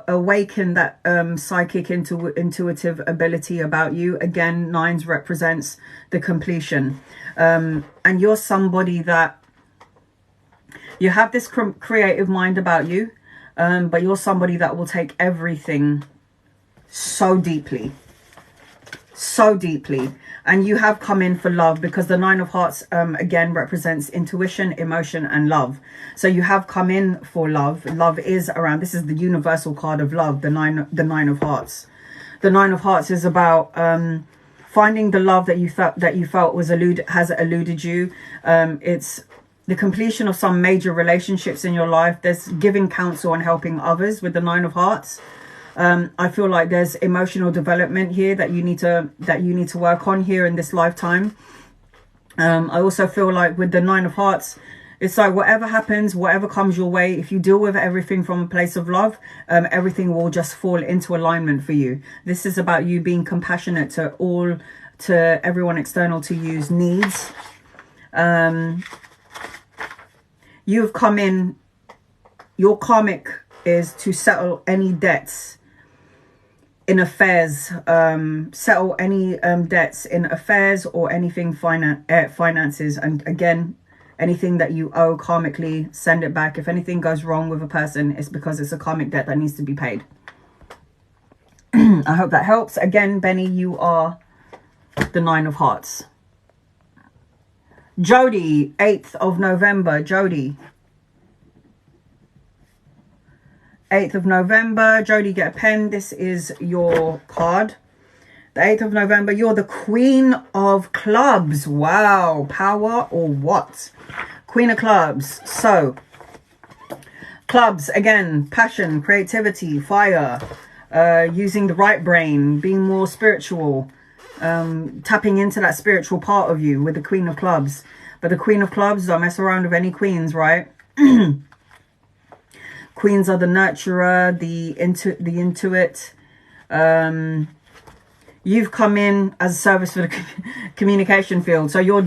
awaken that psychic intuitive ability about you. Again, nines represents the completion. And you're somebody that you have this creative mind about you, but you're somebody that will take everything so deeply. So deeply. And you have come in for love, because the 9 of Hearts again represents intuition, emotion and love. So you have come in for love. Love is around, this is the universal card of love, the 9 of Hearts. The 9 of Hearts is about finding the love that you felt has eluded you. It's the completion of some major relationships in your life. There's giving counsel and helping others with the 9 of Hearts. I feel like there's emotional development here that you need to work on here in this lifetime. I also feel like with the 9 of Hearts, it's like whatever happens, whatever comes your way, if you deal with everything from a place of love, everything will just fall into alignment for you. This is about you being compassionate to everyone external to you's needs. You've come in, your karmic is to settle any debts in affairs, settle any debts in affairs or anything finances. And again, anything that you owe karmically, send it back. If anything goes wrong with a person, it's because it's a karmic debt that needs to be paid. I hope that helps. Again, Benny, you are the 9 of Hearts. Jody, 8th of November. Jody. 8th of November. Jody, get a pen. This is your card. The 8th of November, you're the Queen of Clubs. Wow. Power or what? Queen of Clubs. So, clubs, again, passion, creativity, fire, using the right brain, being more spiritual, tapping into that spiritual part of you with the Queen of Clubs. But the Queen of Clubs, don't mess around with any queens, right? Queens are the nurturer, the intuit. You've come in as a service for the communication field. So your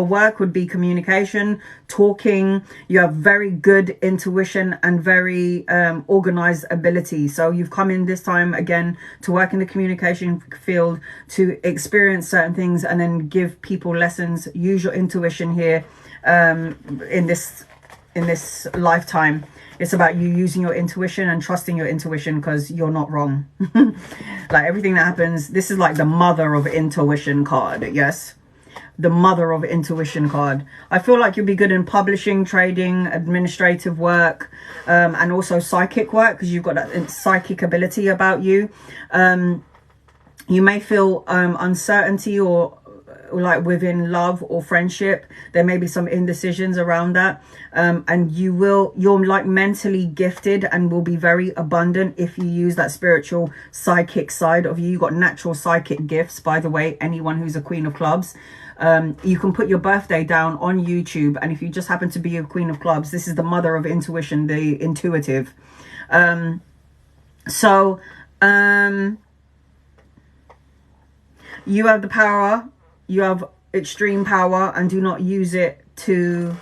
work would be communication, talking. You have very good intuition and very organized ability. So you've come in this time again to work in the communication field, to experience certain things and then give people lessons. Use your intuition here in this lifetime. It's about you using your intuition and trusting your intuition because you're not wrong. Like everything that happens, this is like the mother of intuition card. Yes, the mother of intuition card. I feel like you'll be good in publishing, trading, administrative work, and also psychic work because you've got that psychic ability about you. You may feel uncertainty or like within love or friendship. There may be some indecisions around that, and you're like mentally gifted and will be very abundant if you use that spiritual psychic side of you. You've got natural psychic gifts, by the way. Anyone who's a Queen of Clubs, you can put your birthday down on YouTube, and if you just happen to be a Queen of Clubs, this is the mother of intuition, the intuitive. You have the power. You have extreme power, and do not use it to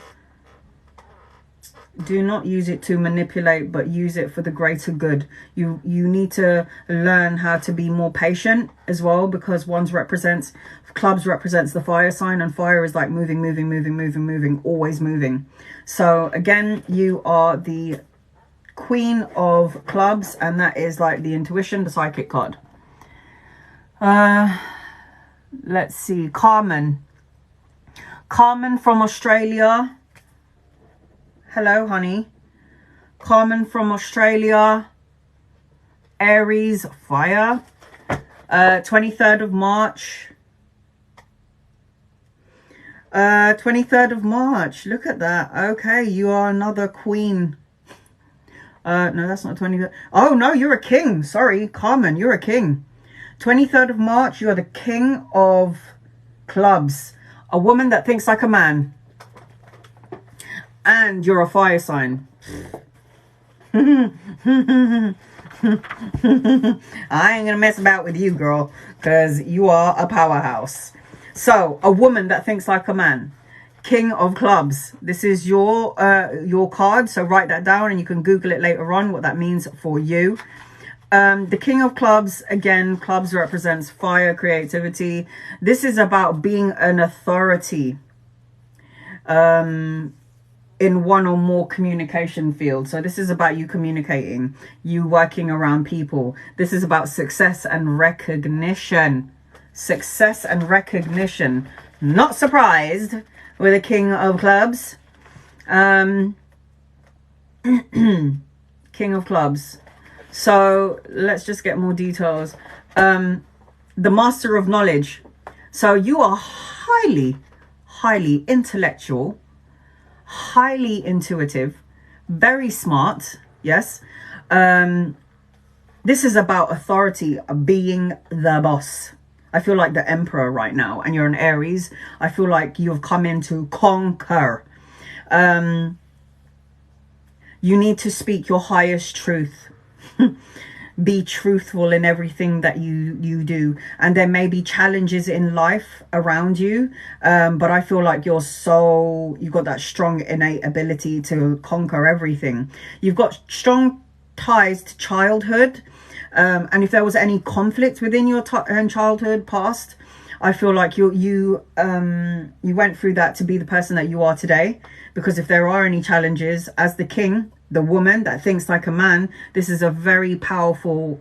manipulate, but use it for the greater good. You need to learn how to be more patient as well, because clubs represents the fire sign, and fire is like moving, always moving. So again, you are the Queen of Clubs, and that is like the intuition, the psychic card. Let's see, Carmen from Australia. Hello, honey. Carmen from Australia. Aries, fire. 23rd of March. 23rd of March. Look at that. Okay, you are another queen. No, that's not 23rd. Oh, no, you're a king. Sorry, Carmen, you're a king. 23rd of March, you are the King of Clubs. A woman that thinks like a man. And you're a fire sign. I ain't gonna mess about with you, girl, because you are a powerhouse. So, a woman that thinks like a man. King of Clubs. This is your card, so write that down and you can Google it later on, what that means for you. The King of Clubs, again, clubs represents fire, creativity. This is about being an authority in one or more communication fields. So this is about you communicating, you working around people. This is about success and recognition. Success and recognition. Not surprised with a King of Clubs. King of Clubs. So let's just get more details. the master of knowledge. So you are highly, highly intellectual, highly intuitive, very smart. Yes. This is about authority, being the boss. I feel like the emperor right now, and you're an Aries. I feel like you've come in to conquer. You need to speak your highest truth. Be truthful in everything that you do. And there may be challenges in life around you, but I feel like you've got that strong innate ability to conquer everything. You've got strong ties to childhood, and if there was any conflict within your childhood past, I feel like you went through that to be the person that you are today. Because if there are any challenges, as the king, the woman that thinks like a man, this is a very powerful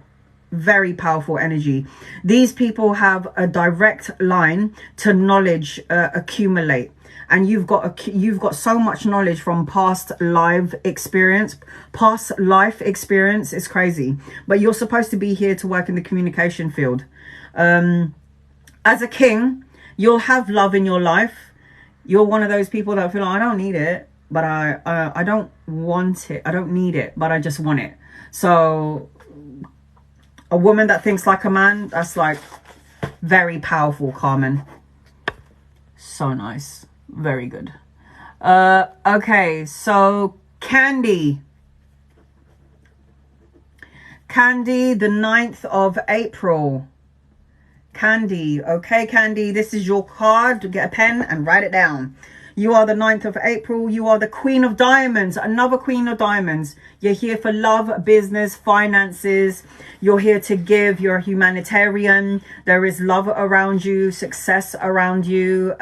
energy. These people have a direct line to knowledge accumulate, and you've got so much knowledge from past life experience. It's crazy, but you're supposed to be here to work in the communication field. As a king, you'll have love in your life. You're one of those people that feel like, I don't need it, but I don't want it. I don't need it, but I just want it. So a woman that thinks like a man, that's like very powerful, Carmen. So nice. Very good. Okay, so Candy, the 9th of April. Candy. Okay, Candy, this is your card. Get a pen and write it down. You are the 9th of April. You are the Queen of Diamonds. Another Queen of Diamonds. You're here for love, business, finances. You're here to give. You're a humanitarian. There is love around you, success around you,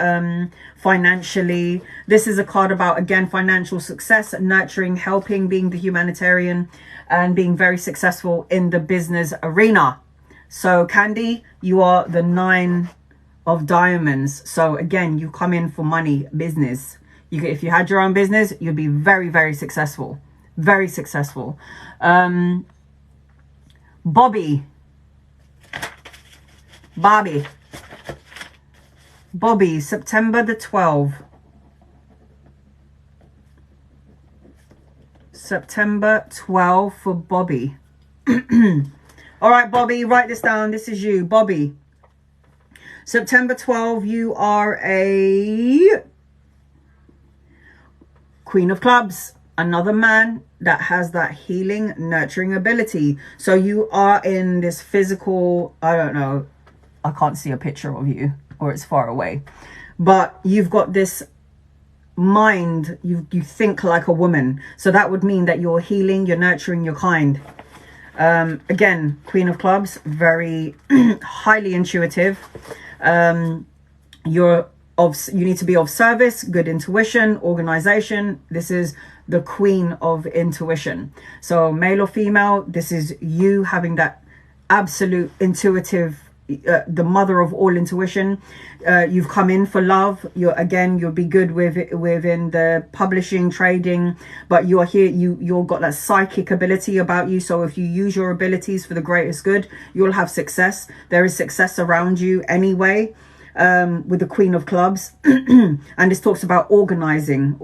financially. This is a card about, again, financial success, nurturing, helping, being the humanitarian, and being very successful in the business arena. So Candy, you are the 9 of Diamonds. So again, you come in for money, business. If you had your own business, you'd be very, very successful. Very successful. Bobby, September the 12th. September 12th for Bobby. All right, Bobby, write this down. This is you, Bobby. September 12th, you are a Queen of Clubs. Another man that has that healing, nurturing ability. So you are in this physical, I don't know, I can't see a picture of you, or it's far away. But you've got this mind, you think like a woman. So that would mean that you're healing, you're nurturing, you're kind. Again, Queen of Clubs, very highly intuitive. You need to be of service, good intuition, organization. This is the Queen of Intuition. So male or female, this is you having that absolute intuitive, the mother of all intuition. You've come in for love. You'll be good within the publishing, trading, but you're here, you've got that psychic ability about you. So if you use your abilities for the greatest good, you'll have success. There is success around you anyway, with the Queen of Clubs. And this talks about organizing.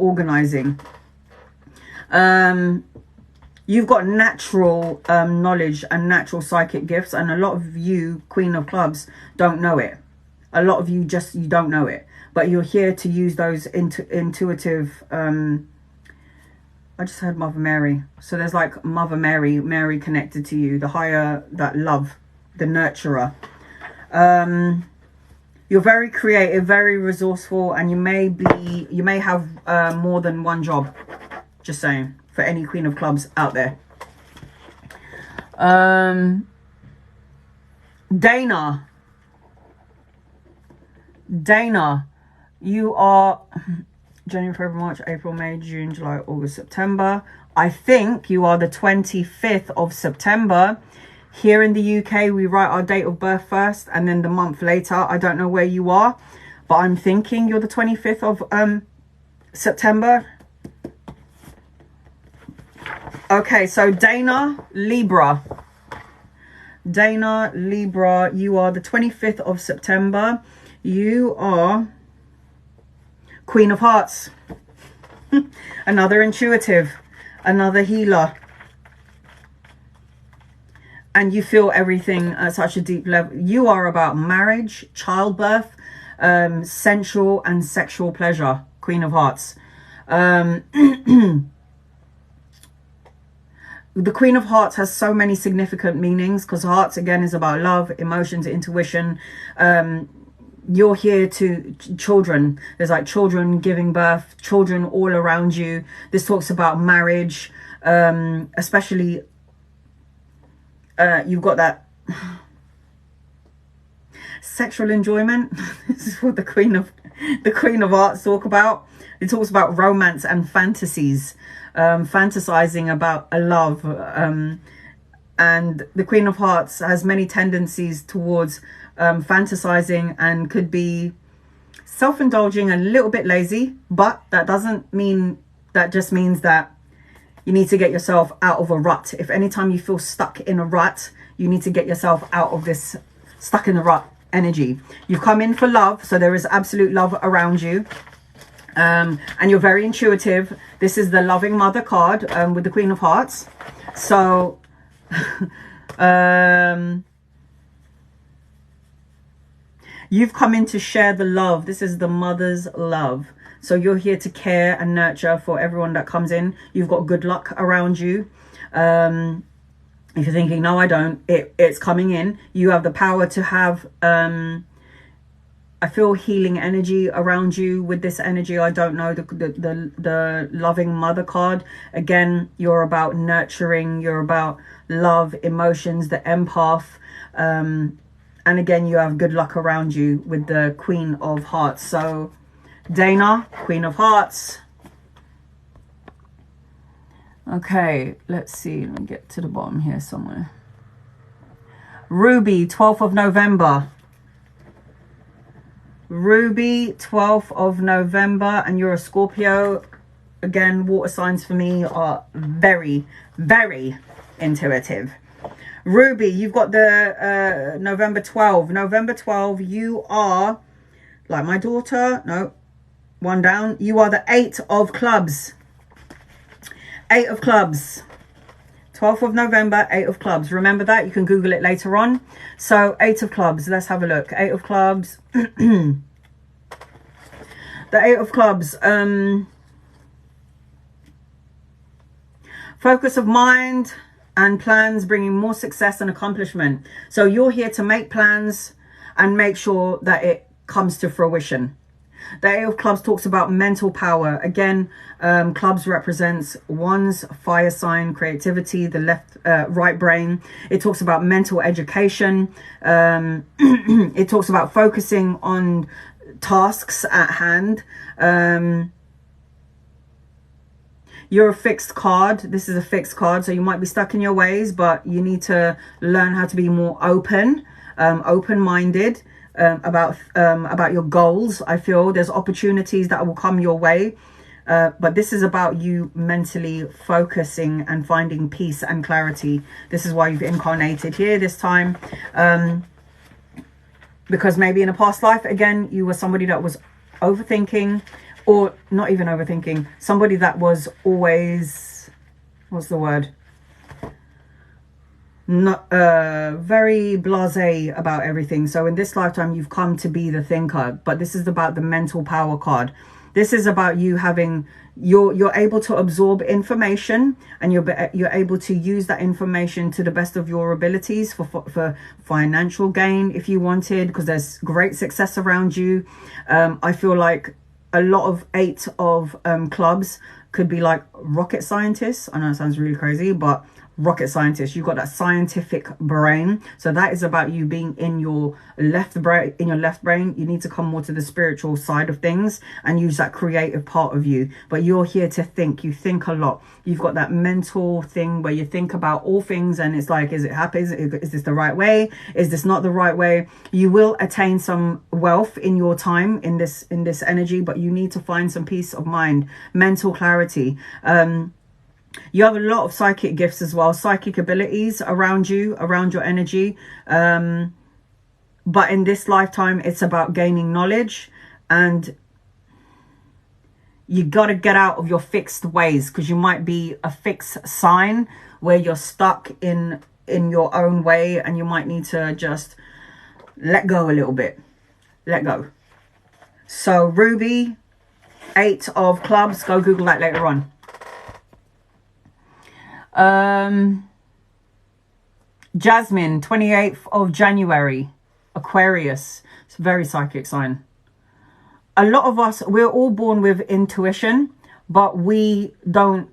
You've got natural knowledge and natural psychic gifts, and a lot of you, Queen of Clubs, don't know it. A lot of you you don't know it, but you're here to use those intuitive. I just heard Mother Mary. So there's like Mother Mary connected to you, the higher, that love, the nurturer. You're very creative, very resourceful, and you may have more than one job. Just saying, for any Queen of Clubs out there. Dana, you are January, February, March, April, May, June, July, August, September. I think you are the 25th of September. Here in the UK, we write our date of birth first and then the month later. I don't know where you are, but I'm thinking you're the 25th of September. Okay, so Dana, Libra. Dana, Libra, you are the 25th of September. You are Queen of Hearts. Another intuitive, another healer. And you feel everything at such a deep level. You are about marriage, childbirth, sensual and sexual pleasure. Queen of Hearts. The Queen of Hearts has so many significant meanings, because hearts again is about love, emotions, intuition. You're here to children. There's like children giving birth, children all around you. This talks about marriage, especially you've got that sexual enjoyment. This is what the Queen of Hearts talk about. It talks about romance and fantasies, fantasizing about a love, and the Queen of Hearts has many tendencies towards fantasizing, and could be self-indulging and a little bit lazy, but that doesn't mean, that just means that you need to get yourself out of a rut. If anytime you feel stuck in a rut, you need to get yourself out of this stuck in the rut energy. You've come in for love, so there is absolute love around you. And you're very intuitive. This is the loving mother card with the Queen of Hearts. So you've come in to share the love. This is the mother's love. So you're here to care and nurture for everyone that comes in. You've got good luck around you. If you're thinking, no, I don't, it's coming in. You have the power to have, I feel healing energy around you with this energy. I don't know, the loving mother card. Again, you're about nurturing. You're about love, emotions, the empath. And again, you have good luck around you with the Queen of Hearts. So Dana, Queen of Hearts. Okay, let's see. Let me get to the bottom here somewhere. Ruby, 12th of November. Ruby, 12th of November, and you're a Scorpio. Again, water signs for me are very, very intuitive. Ruby, you've got the November 12. November 12, you are, like my daughter, no, one down. You are the 8 of clubs. 8 of clubs. 12th of November, 8 of clubs. Remember that. You can Google it later on. So 8 of clubs. Let's have a look. 8 of clubs. The 8 of clubs. Focus of mind and plans, bringing more success and accomplishment. So you're here to make plans and make sure that it comes to fruition. The 8 of clubs talks about mental power. Again, clubs represents one's fire sign, creativity, the right brain. It talks about mental education. It talks about focusing on tasks at hand. You're a fixed card. This is a fixed card, so you might be stuck in your ways, but you need to learn how to be more open-minded. About your goals. I feel there's opportunities that will come your way, but this is about you mentally focusing and finding peace and clarity. This is why you've incarnated here this time, because maybe in a past life, again, you were somebody that was overthinking, or not even overthinking, somebody that was always, what's the word, not very blasé about everything. So in this lifetime, you've come to be the thinker, but this is about the mental power card. This is about you having, you're able to absorb information, and you're able to use that information to the best of your abilities for financial gain if you wanted, because there's great success around you. I feel like a lot of 8 of clubs could be like rocket scientists. I know it sounds really crazy, but rocket scientist, you've got that scientific brain. So that is about you being in your left brain. You need to come more to the spiritual side of things and use that creative part of you. But you're here to think. You think a lot. You've got that mental thing where you think about all things, and it's like, is it happy? Is this the right way? Is this not the right way? You will attain some wealth in your time in this energy, but you need to find some peace of mind, mental clarity. You have a lot of psychic gifts as well, psychic abilities around you, around your energy. But in this lifetime, it's about gaining knowledge, and you got to get out of your fixed ways, because you might be a fixed sign where you're stuck in your own way, and you might need to just let go a little bit. Let go. So Ruby, 8 of clubs. Go Google that later on. Jasmine, 28th of January, Aquarius. It's a very psychic sign. A lot of us, we're all born with intuition, but we don't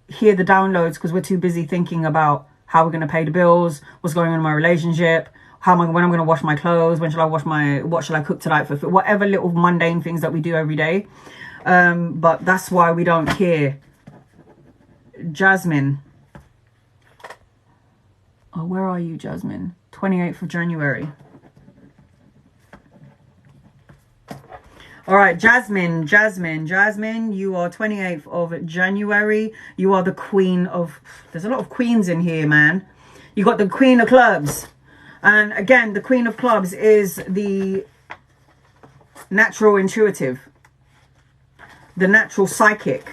hear the downloads because we're too busy thinking about how we're going to pay the bills, what's going on in my relationship, when I'm going to wash my clothes, when shall I what shall I cook tonight for food, whatever little mundane things that we do every day. But that's why we don't hear. Jasmine. Oh, where are you, Jasmine? 28th of January. All right, Jasmine, you are 28th of January. You are the queen of... There's a lot of queens in here, man. You got the queen of clubs. And again, the queen of clubs is the natural intuitive, the natural psychic.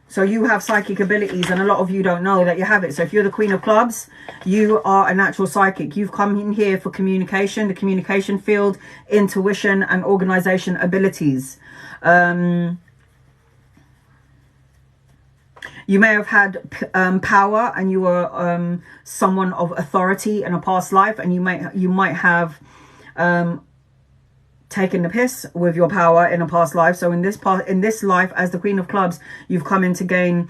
So you have psychic abilities, and a lot of you don't know that you have it. So if you're the queen of clubs, you are a natural psychic. You've come in here for communication, the communication field, intuition, and organization abilities. You may have had power, and you were someone of authority in a past life, and you might have taken the piss with your power in a past life. So in this life, as the queen of clubs, you've come in to gain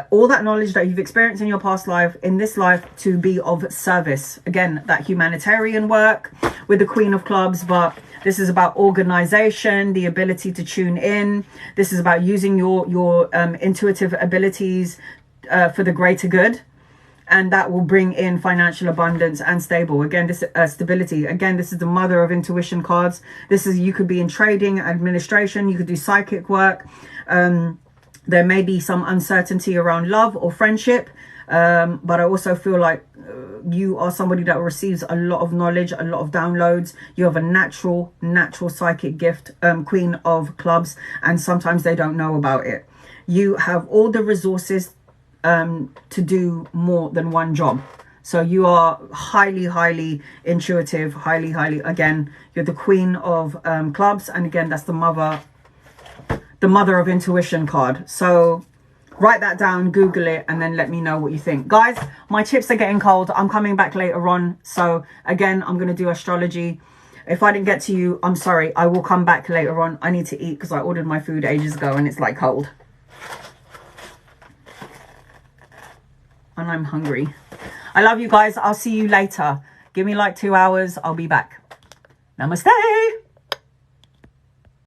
all that knowledge that you've experienced in your past life, in this life, to be of service. Again, that humanitarian work with the queen of clubs, but this is about organization, the ability to tune in. This is about using your intuitive abilities for the greater good. And that will bring in financial abundance and stability. Again, this is the mother of intuition cards. You could be in trading, administration. You could do psychic work. There may be some uncertainty around love or friendship. But I also feel like you are somebody that receives a lot of knowledge, a lot of downloads. You have a natural psychic gift, queen of clubs. And sometimes they don't know about it. You have all the resources to do more than one job. So you are highly intuitive, again, you're the queen of clubs, and again, that's the mother of intuition card. So write that down, Google it, and then let me know what you think. Guys, my chips are getting cold. I'm coming back later on. So again, I'm going to do astrology. If I didn't get to you, I'm sorry. I will come back later on. I need to eat because I ordered my food ages ago and it's like cold. And I'm hungry. I love you guys. I'll see you later. Give me like 2 hours. I'll be back. Namaste.